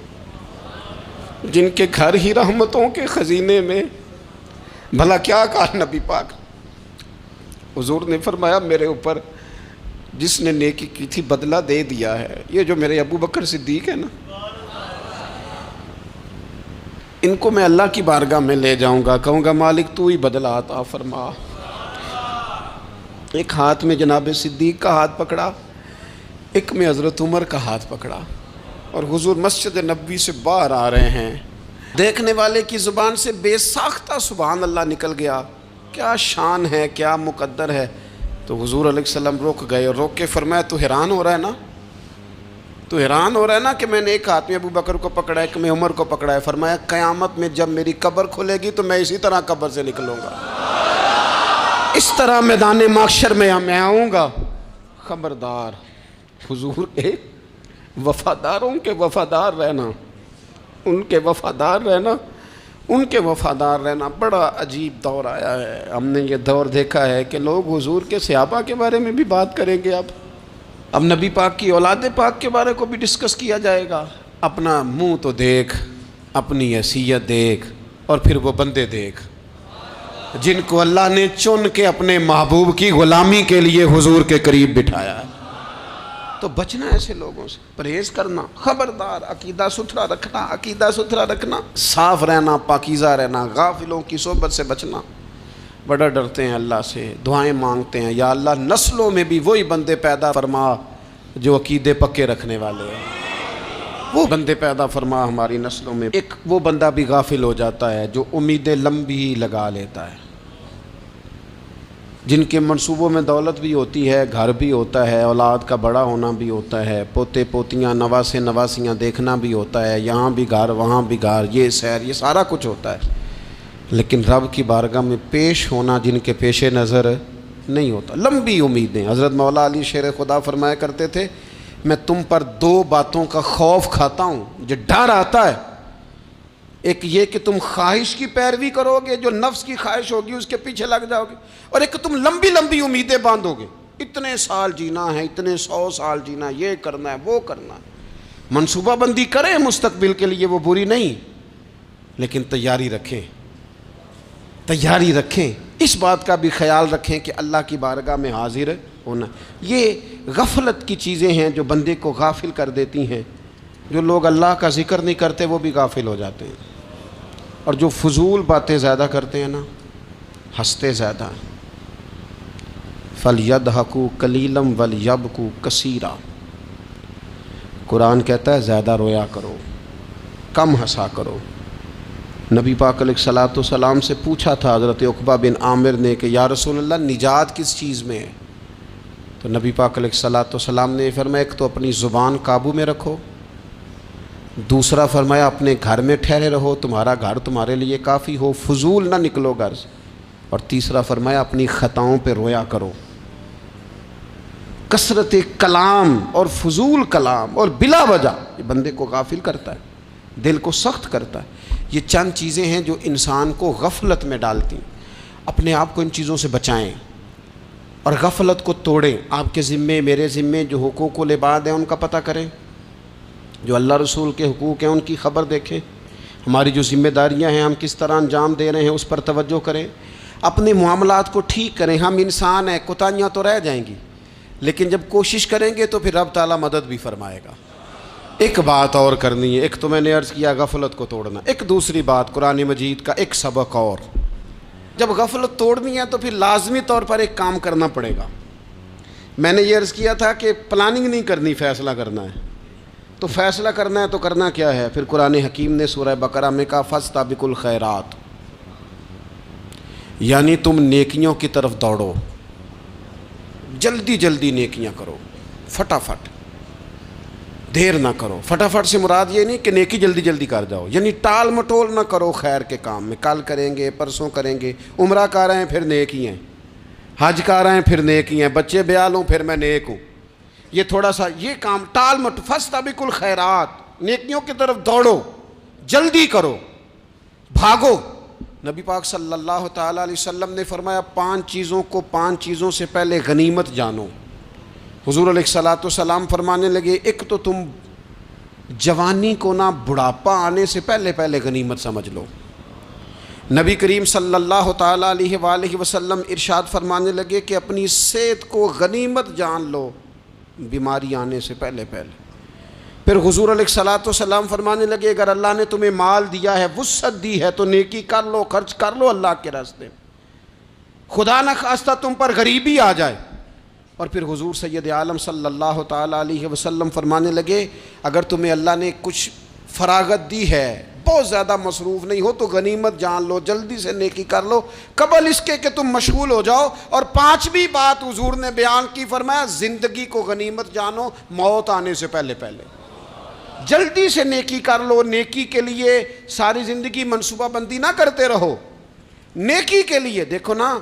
[SPEAKER 1] جن کے گھر ہی رحمتوں کے خزینے میں، بھلا کیا کہا نبی پاک، حضور نے فرمایا میرے اوپر جس نے نیکی کی تھی بدلہ دے دیا ہے، یہ جو میرے ابو بکر صدیق ہے نا، ان کو میں اللہ کی بارگاہ میں لے جاؤں گا، کہوں گا مالک تو ہی بدلہ عطا فرما۔ ایک ہاتھ میں جناب صدیق کا ہاتھ پکڑا، ایک میں حضرت عمر کا ہاتھ پکڑا، اور حضور مسجد نبوی سے باہر آ رہے ہیں، دیکھنے والے کی زبان سے بے ساختہ سبحان اللہ نکل گیا، کیا شان ہے کیا مقدر ہے۔ تو حضور علیہ السلام رک گئے اور روک کے فرمایا تو حیران ہو رہا ہے نا، تو حیران ہو رہا ہے نا کہ میں نے ایک ہاتھ میں ابو بکر کو پکڑا ہے، ایک میں عمر کو پکڑا ہے، فرمایا قیامت میں جب میری قبر کھلے گی تو میں اسی طرح قبر سے نکلوں گا، اس طرح میدان محشر میں میں آؤں گا۔ خبردار حضور کے وفاداروں کے وفادار رہنا، ان کے وفادار رہنا، ان کے وفادار رہنا۔ بڑا عجیب دور آیا ہے، ہم نے یہ دور دیکھا ہے کہ لوگ حضور کے صحابہ کے بارے میں بھی بات کریں گے، اب نبی پاک کی اولاد پاک کے بارے کو بھی ڈسکس کیا جائے گا۔ اپنا منہ تو دیکھ، اپنی حیثیت دیکھ، اور پھر وہ بندے دیکھ جن کو اللہ نے چن کے اپنے محبوب کی غلامی کے لیے حضور کے قریب بٹھایا ہے۔ تو بچنا ایسے لوگوں سے، پرہیز کرنا، خبردار عقیدہ ستھرا رکھنا، عقیدہ ستھرا رکھنا، صاف رہنا، پاکیزہ رہنا، غافلوں کی صحبت سے بچنا۔ بڑا ڈرتے ہیں اللہ سے، دعائیں مانگتے ہیں یا اللہ نسلوں میں بھی وہی بندے پیدا فرما جو عقیدے پکے رکھنے والے ہیں، وہ بندے پیدا فرما ہماری نسلوں میں۔ ایک وہ بندہ بھی غافل ہو جاتا ہے جو امیدیں لمبی ہی لگا لیتا ہے، جن کے منصوبوں میں دولت بھی ہوتی ہے، گھر بھی ہوتا ہے، اولاد کا بڑا ہونا بھی ہوتا ہے، پوتے پوتیاں نواسے نواسیاں دیکھنا بھی ہوتا ہے، یہاں بھی گھر وہاں بھی گھر، یہ سیر، یہ سارا کچھ ہوتا ہے، لیکن رب کی بارگاہ میں پیش ہونا جن کے پیش نظر نہیں ہوتا۔ لمبی امیدیں۔ حضرت مولا علی شیر خدا فرمایا کرتے تھے، میں تم پر دو باتوں کا خوف کھاتا ہوں، جو ڈر آتا ہے، ایک یہ کہ تم خواہش کی پیروی کرو گے، جو نفس کی خواہش ہوگی اس کے پیچھے لگ جاؤ گے، اور ایک کہ تم لمبی لمبی امیدیں باندھو گے، اتنے سال جینا ہے، اتنے 100 سال جینا، یہ کرنا ہے، وہ کرنا ہے۔ منصوبہ بندی کریں مستقبل کے لیے، وہ بری نہیں، لیکن تیاری رکھیں، تیاری رکھیں، اس بات کا بھی خیال رکھیں کہ اللہ کی بارگاہ میں حاضر ہونا۔ یہ غفلت کی چیزیں ہیں جو بندے کو غافل کر دیتی ہیں۔ جو لوگ اللہ کا ذکر نہیں کرتے وہ بھی غافل ہو جاتے ہیں، اور جو فضول باتیں زیادہ کرتے ہیں نا، ہنستے زیادہ ہیں۔ فَلْيَضْحَكُوا قَلِيلًا وَلْيَبْكُوا كَثِيرًا، قرآن کہتا ہے زیادہ رویا کرو، کم ہنسا کرو۔ نبی پاک علیہ الصلوۃ والسلام سے پوچھا تھا حضرت عقبہ بن عامر نے کہ یا رسول اللہ نجات کس چیز میں ہے؟ تو نبی پاک علیہ الصلوۃ والسلام نے فرمایا ایک تو اپنی زبان قابو میں رکھو، دوسرا فرمایا اپنے گھر میں ٹھہرے رہو، تمہارا گھر تمہارے لیے کافی ہو، فضول نہ نکلو گھر سے، اور تیسرا فرمایا اپنی خطاؤں پہ رویا کرو۔ کثرت کلام اور فضول کلام اور بلا وجہ یہ بندے کو غافل کرتا ہے، دل کو سخت کرتا ہے۔ یہ چند چیزیں ہیں جو انسان کو غفلت میں ڈالتی ہیں۔ اپنے آپ کو ان چیزوں سے بچائیں اور غفلت کو توڑیں۔ آپ کے ذمے، میرے ذمے جو حقوق العباد ہیں ان کا پتہ کریں، جو اللہ رسول کے حقوق ہیں ان کی خبر دیکھیں، ہماری جو ذمہ داریاں ہیں ہم کس طرح انجام دے رہے ہیں اس پر توجہ کریں، اپنے معاملات کو ٹھیک کریں۔ ہم انسان ہیں، کوتاہیاں تو رہ جائیں گی، لیکن جب کوشش کریں گے تو پھر رب تعالیٰ مدد بھی فرمائے گا۔ ایک بات اور کرنی ہے، ایک تو میں نے عرض کیا غفلت کو توڑنا، ایک دوسری بات قرآن مجید کا ایک سبق اور، جب غفلت توڑنی ہے تو پھر لازمی طور پر ایک کام کرنا پڑے گا۔ میں نے یہ عرض کیا تھا کہ پلاننگ نہیں کرنی، فیصلہ کرنا ہے۔ تو فیصلہ کرنا ہے تو کرنا کیا ہے؟ پھر قرآن حکیم نے سورہ بقرہ میں کہا فاستبقوا الخیرات، یعنی تم نیکیوں کی طرف دوڑو، جلدی جلدی نیکیاں کرو، فٹافٹ، دیر نہ کرو۔ فٹافٹ سے مراد یہ نہیں کہ نیکی جلدی جلدی کر جاؤ، یعنی ٹال مٹول نہ کرو خیر کے کام میں، کل کریں گے، پرسوں کریں گے، عمرہ کر رہے ہیں پھر نیکی ہیں، حج کر رہے ہیں پھر نیکی ہیں، بچے بیال ہوں پھر میں نیک ہوں، یہ تھوڑا سا یہ کام ٹال مٹ، فاستبقوا الخیرات، نیکیوں کی طرف دوڑو، جلدی کرو، بھاگو۔ نبی پاک صلی اللہ تعالیٰ علیہ وسلم نے فرمایا 5 چیزوں سے پہلے غنیمت جانو۔ حضور علیہ الصلوۃ والسلام فرمانے لگے ایک تو تم جوانی کو نہ بڑھاپا آنے سے پہلے پہلے غنیمت سمجھ لو۔ نبی کریم صلی اللہ تعالیٰ علیہ وآلہ وسلم ارشاد فرمانے لگے کہ اپنی صحت کو غنیمت جان لو، بیماری آنے سے پہلے پہلے۔ پھر حضور علیہ الصلوۃ والسلام فرمانے لگے اگر اللہ نے تمہیں مال دیا ہے، وسعت دی ہے، تو نیکی کر لو، خرچ کر لو اللہ کے راستے میں، خدا نہ خواستہ تم پر غریبی آ جائے۔ اور پھر حضور سید عالم صلی اللہ تعالیٰ علیہ وسلم فرمانے لگے اگر تمہیں اللہ نے کچھ فراغت دی ہے، بہت زیادہ مصروف نہیں ہو، تو غنیمت جان لو، جلدی سے نیکی کر لو قبل اس کے کہ تم مشغول ہو جاؤ۔ اور 5ویں بات حضور نے بیان کی، فرمایا زندگی کو غنیمت جانو، موت آنے سے پہلے پہلے جلدی سے نیکی کر لو۔ نیکی کے لیے ساری زندگی منصوبہ بندی نہ کرتے رہو، نیکی کے لیے دیکھو نا،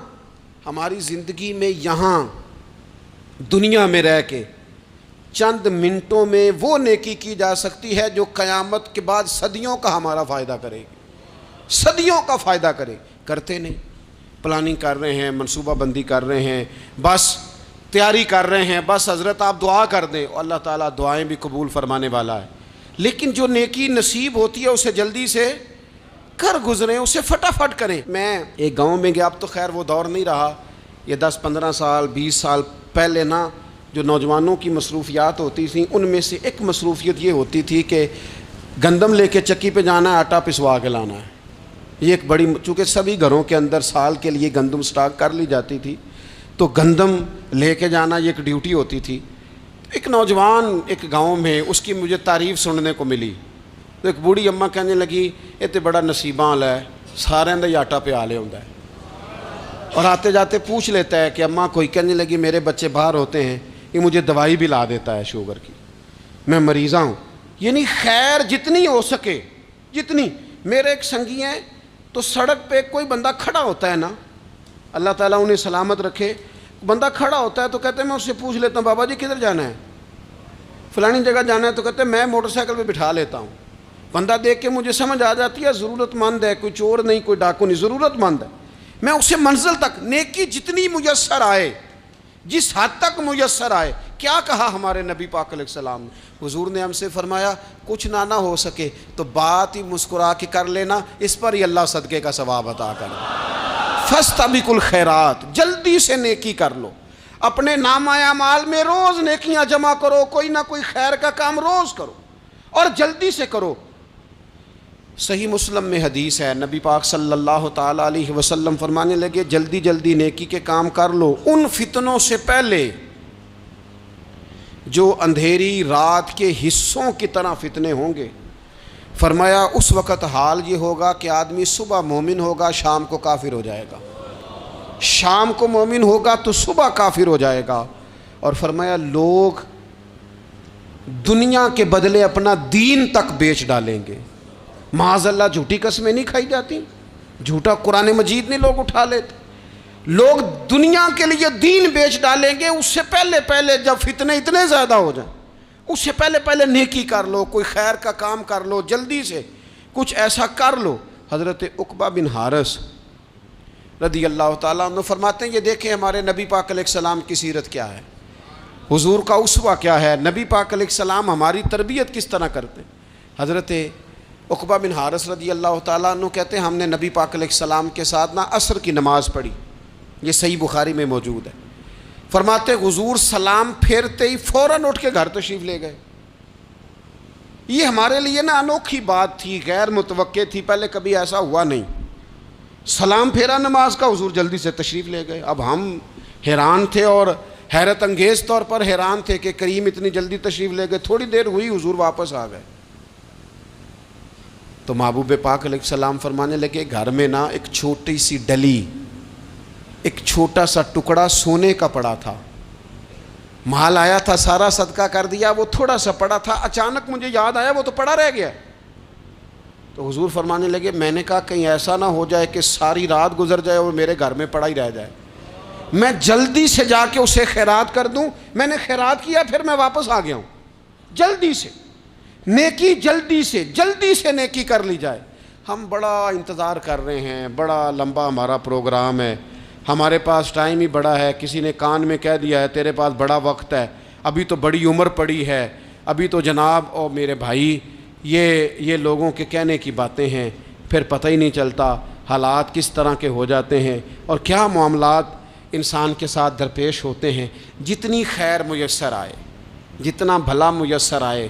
[SPEAKER 1] ہماری زندگی میں یہاں دنیا میں رہ کے چند منٹوں میں وہ نیکی کی جا سکتی ہے جو قیامت کے بعد صدیوں کا ہمارا فائدہ کرے گی، صدیوں کا فائدہ کرتے نہیں۔ پلاننگ کر رہے ہیں، منصوبہ بندی کر رہے ہیں، بس تیاری کر رہے ہیں، بس حضرت آپ دعا کر دیں، اللہ تعالیٰ دعائیں بھی قبول فرمانے والا ہے، لیکن جو نیکی نصیب ہوتی ہے اسے جلدی سے کر گزریں، اسے فٹافٹ کریں۔ میں ایک گاؤں میں گیا، اب تو خیر وہ دور نہیں رہا، یہ 10-15 سال 20 سال پہلے نا جو نوجوانوں کی مصروفیات ہوتی تھیں ان میں سے ایک مصروفیت یہ ہوتی تھی کہ گندم لے کے چکی پہ جانا ہے، آٹا پسوا کے لانا ہے۔ یہ ایک بڑی، چونکہ سبھی گھروں کے اندر سال کے لیے گندم سٹاک کر لی جاتی تھی، تو گندم لے کے جانا یہ ایک ڈیوٹی ہوتی تھی۔ ایک نوجوان ایک گاؤں میں، اس کی مجھے تعریف سننے کو ملی، تو ایک بوڑھی اماں کہنے لگی یہ تو بڑا نصیباں والا ہے، سارے دا آٹا پیا لے ہوندا ہے۔ اور آتے جاتے پوچھ لیتا ہے کہ اماں کوئی کہنے لگی میرے بچے باہر ہوتے ہیں، یہ مجھے دوائی بھی لا دیتا ہے شوگر کی، میں مریضہ ہوں۔ یعنی خیر جتنی ہو سکے، جتنی۔ میرے ایک سنگی ہیں تو سڑک پہ کوئی بندہ کھڑا ہوتا ہے نا، اللہ تعالیٰ انہیں سلامت رکھے، بندہ کھڑا ہوتا ہے تو کہتے ہیں میں اس سے پوچھ لیتا ہوں بابا جی کدھر جانا ہے، فلانی جگہ جانا ہے، تو کہتے ہیں میں موٹر سائیکل پہ بٹھا لیتا ہوں۔ بندہ دیکھ کے مجھے سمجھ آ جاتی ہے ضرورت مند ہے، کوئی چور نہیں، کوئی ڈاکو نہیں، ضرورت مند ہے، میں اسے منزل تک نیکی جتنی میسر آئے، جس حد تک میسر آئے۔ کیا کہا ہمارے نبی پاک علیہ السلام نے؟ حضور نے ہم سے فرمایا کچھ نہ ہو سکے تو بات ہی مسکرا کے کر لینا، اس پر ہی اللہ صدقے کا ثواب عطا کر دے۔ فاستبقوا الخیرات، جلدی سے نیکی کر لو، اپنے نامہ اعمال میں روز نیکیاں جمع کرو، کوئی نہ کوئی خیر کا کام روز کرو اور جلدی سے کرو۔ صحیح مسلم میں حدیث ہے، نبی پاک صلی اللہ تعالیٰ علیہ وسلم فرمانے لگے جلدی جلدی نیکی کے کام کر لو ان فتنوں سے پہلے جو اندھیری رات کے حصوں کی طرح فتنے ہوں گے۔ فرمایا اس وقت حال یہ ہوگا کہ آدمی صبح مومن ہوگا، شام کو کافر ہو جائے گا، شام کو مومن ہوگا تو صبح کافر ہو جائے گا۔ اور فرمایا لوگ دنیا کے بدلے اپنا دین تک بیچ ڈالیں گے۔ معاذ اللہ جھوٹی قسمیں نہیں کھائی جاتی، جھوٹا قرآن مجید نہیں لوگ اٹھا لیتے، لوگ دنیا کے لیے دین بیچ ڈالیں گے۔ اس سے پہلے جب فتنے اتنے زیادہ ہو جائیں، اس سے پہلے نیکی کر لو، کوئی خیر کا کام کر لو، جلدی سے کچھ ایسا کر لو۔ حضرت عقبہ بن حارث رضی اللہ تعالیٰ عنہ فرماتے ہیں یہ دیکھیں ہمارے نبی پاک علیہ السلام کی سیرت کیا ہے، حضور کا اسوہ کیا ہے، نبی پاک علیہ السلام ہماری تربیت کس طرح کرتے ہیں۔ حضرت عقبہ بن حارث رضی اللہ تعالیٰ عنہ کہتے ہیں ہم نے نبی پاک علیہ السلام کے ساتھ عصر کی نماز پڑھی، یہ صحیح بخاری میں موجود ہے۔ فرماتے حضور سلام پھیرتے ہی فوراً اٹھ کے گھر تشریف لے گئے۔ یہ ہمارے لیے انوکھی بات تھی، غیر متوقع تھی، پہلے کبھی ایسا ہوا نہیں۔ سلام پھیرا نماز کا، حضور جلدی سے تشریف لے گئے۔ اب ہم حیران تھے اور حیرت انگیز طور پر حیران تھے کہ کریم اتنی جلدی تشریف لے گئے۔ تھوڑی دیر ہوئی حضور واپس آ گئے تو محبوب پاک علیہ السلام فرمانے لگے گھر میں ایک چھوٹی سی ڈلی، ایک چھوٹا سا ٹکڑا سونے کا پڑا تھا، مال آیا تھا سارا صدقہ کر دیا، وہ تھوڑا سا پڑا تھا، اچانک مجھے یاد آیا وہ تو پڑا رہ گیا۔ تو حضور فرمانے لگے میں نے کہا کہیں ایسا نہ ہو جائے کہ ساری رات گزر جائے اور میرے گھر میں پڑا ہی رہ جائے، میں جلدی سے جا کے اسے خیرات کر دوں۔ میں نے خیرات کیا پھر میں واپس آ گیا ہوں۔ جلدی سے نیکی، جلدی سے نیکی کر لی جائے۔ ہم بڑا انتظار کر رہے ہیں، بڑا لمبا ہمارا پروگرام ہے، ہمارے پاس ٹائم ہی بڑا ہے، کسی نے کان میں کہہ دیا ہے تیرے پاس بڑا وقت ہے، ابھی تو بڑی عمر پڑی ہے، ابھی تو جناب او میرے بھائی یہ لوگوں کے کہنے کی باتیں ہیں، پھر پتہ ہی نہیں چلتا حالات کس طرح کے ہو جاتے ہیں اور کیا معاملات انسان کے ساتھ درپیش ہوتے ہیں۔ جتنی خیر میسر آئے، جتنا بھلا میسر آئے،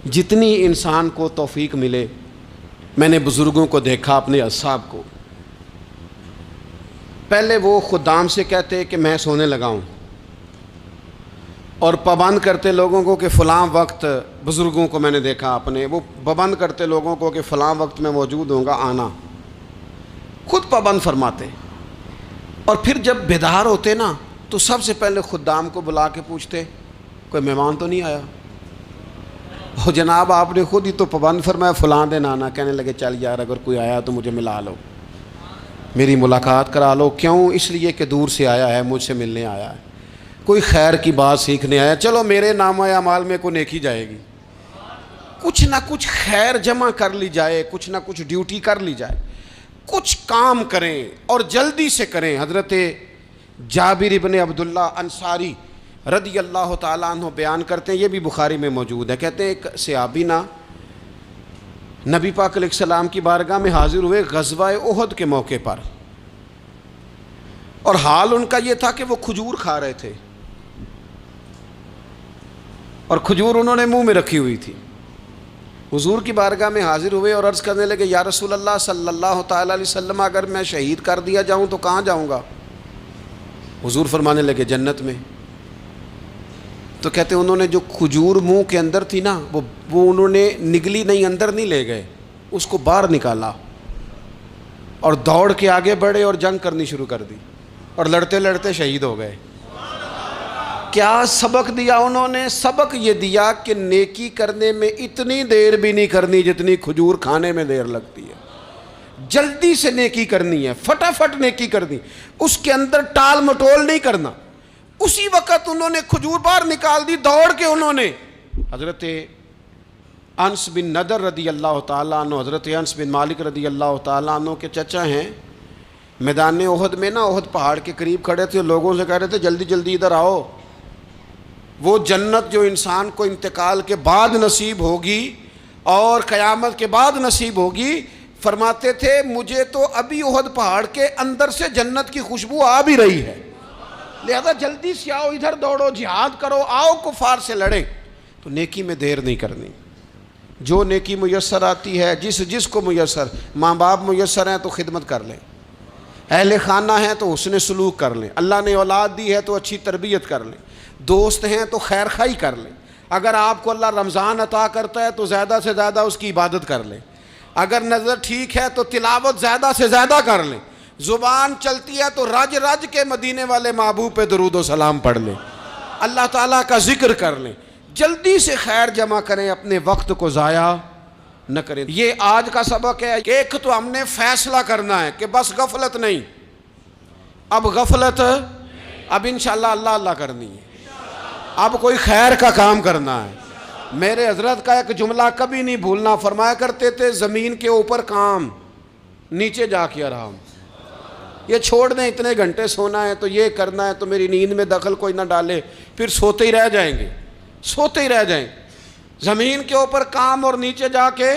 [SPEAKER 1] جتنی انسان کو توفیق ملے۔ میں نے بزرگوں کو دیکھا، اپنے اصحاب کو، پہلے وہ خدام سے کہتے کہ میں سونے لگا ہوں اور پابند کرتے لوگوں کو کہ فلاں وقت، بزرگوں کو میں نے دیکھا اپنے، وہ پابند کرتے لوگوں کو کہ فلاں وقت میں موجود ہوں گا آنا، خود پابند فرماتے، اور پھر جب بیدار ہوتے تو سب سے پہلے خدام کو بلا کے پوچھتے کوئی مہمان تو نہیں آیا؟ اور جناب آپ نے خود ہی تو پابند فرمایا فلاں دن آنا۔ کہنے لگے چل یار اگر کوئی آیا تو مجھے ملا لو، میری ملاقات کرا لو۔ کیوں؟ اس لیے کہ دور سے آیا ہے، مجھ سے ملنے آیا ہے، کوئی خیر کی بات سیکھنے آیا، چلو میرے نامہ اعمال میں کو نیکی جائے گی، کچھ نہ کچھ خیر جمع کر لی جائے، کچھ نہ کچھ ڈیوٹی کر لی جائے، کچھ کام کریں اور جلدی سے کریں۔ حضرت جابر ابن عبداللہ انصاری رضی اللہ تعالیٰ عنہ بیان کرتے ہیں، یہ بھی بخاری میں موجود ہے، کہتے ہیں ایک صحابی نبی پاک علیہ السلام کی بارگاہ میں حاضر ہوئے غزوہ احد کے موقع پر، اور حال ان کا یہ تھا کہ وہ کھجور کھا رہے تھے اور کھجور انہوں نے منہ میں رکھی ہوئی تھی۔ حضور کی بارگاہ میں حاضر ہوئے اور عرض کرنے لگے یا رسول اللہ صلی اللہ تعالیٰ علیہ وسلم اگر میں شہید کر دیا جاؤں تو کہاں جاؤں گا؟ حضور فرمانے لگے جنت میں۔ تو کہتے ہیں انہوں نے جو کھجور منہ کے اندر تھی وہ انہوں نے نگلی نہیں، اندر نہیں لے گئے، اس کو باہر نکالا اور دوڑ کے آگے بڑھے اور جنگ کرنی شروع کر دی۔ اور لڑتے لڑتے شہید ہو گئے۔ کیا سبق دیا انہوں نے؟ سبق یہ دیا کہ نیکی کرنے میں اتنی دیر بھی نہیں کرنی جتنی کھجور کھانے میں دیر لگتی ہے۔ جلدی سے نیکی کرنی ہے، فٹافٹ نیکی کرنی، اس کے اندر ٹال مٹول نہیں کرنا۔ اسی وقت انہوں نے کھجور باہر نکال دی، دوڑ کے انہوں نے حضرت انس بن نضر رضی اللہ تعالیٰ عنہ، حضرت انس بن مالک رضی اللہ تعالیٰ عنہ کے چچا ہیں، میدان احد میں نا، احد پہاڑ کے قریب کھڑے تھے، لوگوں سے کہہ رہے تھے جلدی جلدی ادھر آؤ، وہ جنت جو انسان کو انتقال کے بعد نصیب ہوگی اور قیامت کے بعد نصیب ہوگی، فرماتے تھے مجھے تو ابھی احد پہاڑ کے اندر سے جنت کی خوشبو آ بھی رہی ہے، لہذا جلدی سے آؤ، ادھر دوڑو، جہاد کرو، آؤ کفار سے لڑیں۔ تو نیکی میں دیر نہیں کرنی، جو نیکی میسر آتی ہے، جس کو میسر، ماں باپ میسر ہیں تو خدمت کر لیں، اہل خانہ ہیں تو حسن سلوک کر لیں، اللہ نے اولاد دی ہے تو اچھی تربیت کر لیں، دوست ہیں تو خیر خواہی کر لیں، اگر آپ کو اللہ رمضان عطا کرتا ہے تو زیادہ سے زیادہ اس کی عبادت کر لیں، اگر نظر ٹھیک ہے تو تلاوت زیادہ سے زیادہ کر لیں، زبان چلتی ہے تو رج رج کے مدینے والے محبوب پہ درود و سلام پڑھ لیں، اللہ تعالیٰ کا ذکر کر لیں، جلدی سے خیر جمع کریں، اپنے وقت کو ضائع نہ کریں۔ یہ آج کا سبق ہے کہ ایک تو ہم نے فیصلہ کرنا ہے کہ بس غفلت نہیں، اب غفلت، اب انشاءاللہ اللہ اللہ کرنی ہے، اب کوئی خیر کا کام کرنا ہے۔ میرے حضرت کا ایک جملہ کبھی نہیں بھولنا، فرمایا کرتے تھے زمین کے اوپر کام، نیچے جا کے آرام، یہ چھوڑ دیں اتنے گھنٹے سونا ہے تو یہ کرنا ہے تو میری نیند میں دخل کوئی نہ ڈالے، پھر سوتے ہی رہ جائیں گے، سوتے ہی رہ جائیں گے۔ زمین کے اوپر کام اور نیچے جا کے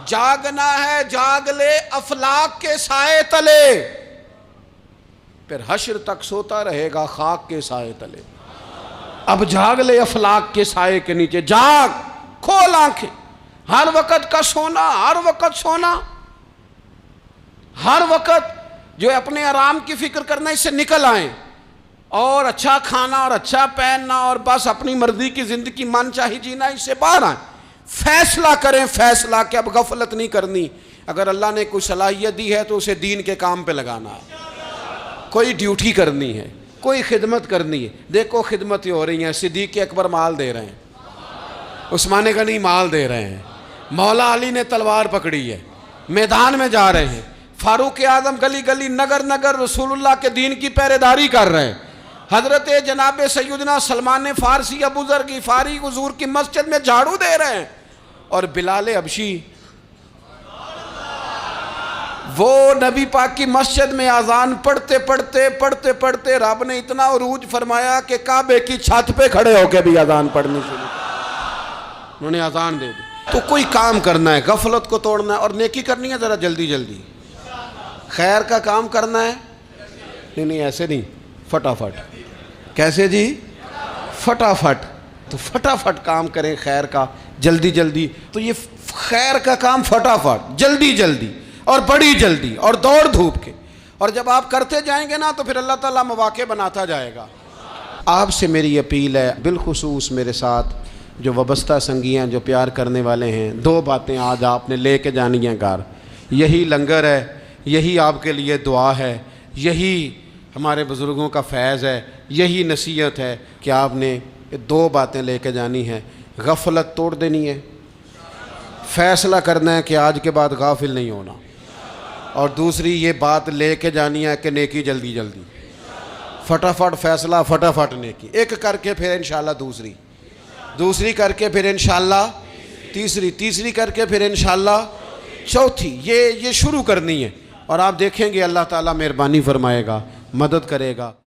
[SPEAKER 1] جاگنا ہے، جاگ لے افلاک کے سائے تلے، پھر حشر تک سوتا رہے گا خاک کے سائے تلے۔ اب جاگ لے افلاک کے سائے کے نیچے، جاگ، کھول آنکھیں، ہر وقت کا سونا، ہر وقت سونا، ہر وقت جو اپنے آرام کی فکر کرنا، اس سے نکل آئیں اور اچھا کھانا اور اچھا پہننا اور بس اپنی مرضی کی زندگی من چاہی جینا، اس سے باہر آئیں، فیصلہ کریں، فیصلہ کہ اب غفلت نہیں کرنی، اگر اللہ نے کوئی صلاحیت دی ہے تو اسے دین کے کام پہ لگانا ہے، کوئی ڈیوٹی کرنی ہے، کوئی خدمت کرنی ہے۔ دیکھو خدمتیں ہو رہی ہیں، صدیق اکبر مال دے رہے ہیں، عثمان غنی مال دے رہے ہیں، مولا علی نے تلوار پکڑی ہے، میدان میں جا رہے ہیں، فاروق اعظم گلی گلی نگر نگر رسول اللہ کے دین کی پہرے داری کر رہے ہیں، حضرت جناب سیدنا سلمان فارسی ابو ذر غفاری حضور کی مسجد میں جھاڑو دے رہے ہیں، اور بلال حبشی وہ نبی پاک کی مسجد میں اذان پڑھتے پڑھتے رب نے اتنا عروج فرمایا کہ کعبے کی چھت پہ کھڑے ہو کے بھی اذان پڑھنی شروع، انہوں نے اذان دے دی۔ تو کوئی کام کرنا ہے، غفلت کو توڑنا ہے اور نیکی کرنی ہے، ذرا جلدی جلدی خیر کا کام کرنا ہے، نہیں ایسے نہیں، فٹافٹ۔ کیسے جی؟ فٹافٹ، تو فٹافٹ کام کریں خیر کا، جلدی جلدی۔ تو یہ خیر کا کام فٹافٹ، جلدی جلدی اور بڑی جلدی اور دوڑ دھوپ کے، اور جب آپ کرتے جائیں گے نا تو پھر اللہ تعالیٰ مواقع بناتا جائے گا۔ آپ سے میری اپیل ہے، بالخصوص میرے ساتھ جو وابستہ سنگی ہیں، جو پیار کرنے والے ہیں، دو باتیں آج آپ نے لے کے جانی ہیں گھر، یہی لنگر ہے، یہی آپ کے لیے دعا ہے، یہی ہمارے بزرگوں کا فیض ہے، یہی نصیحت ہے کہ آپ نے دو باتیں لے کے جانی ہیں۔ غفلت توڑ دینی ہے، فیصلہ کرنا ہے کہ آج کے بعد غافل نہیں ہونا، اور دوسری یہ بات لے کے جانی ہے کہ نیکی جلدی جلدی، فٹافٹ فیصلہ، فٹافٹ نیکی، ایک کر کے پھر انشاءاللہ دوسری کر کے پھر انشاءاللہ تیسری کر کے پھر انشاءاللہ چوتھی، یہ شروع کرنی ہے، اور آپ دیکھیں گے اللہ تعالیٰ مہربانی فرمائے گا، مدد کرے گا۔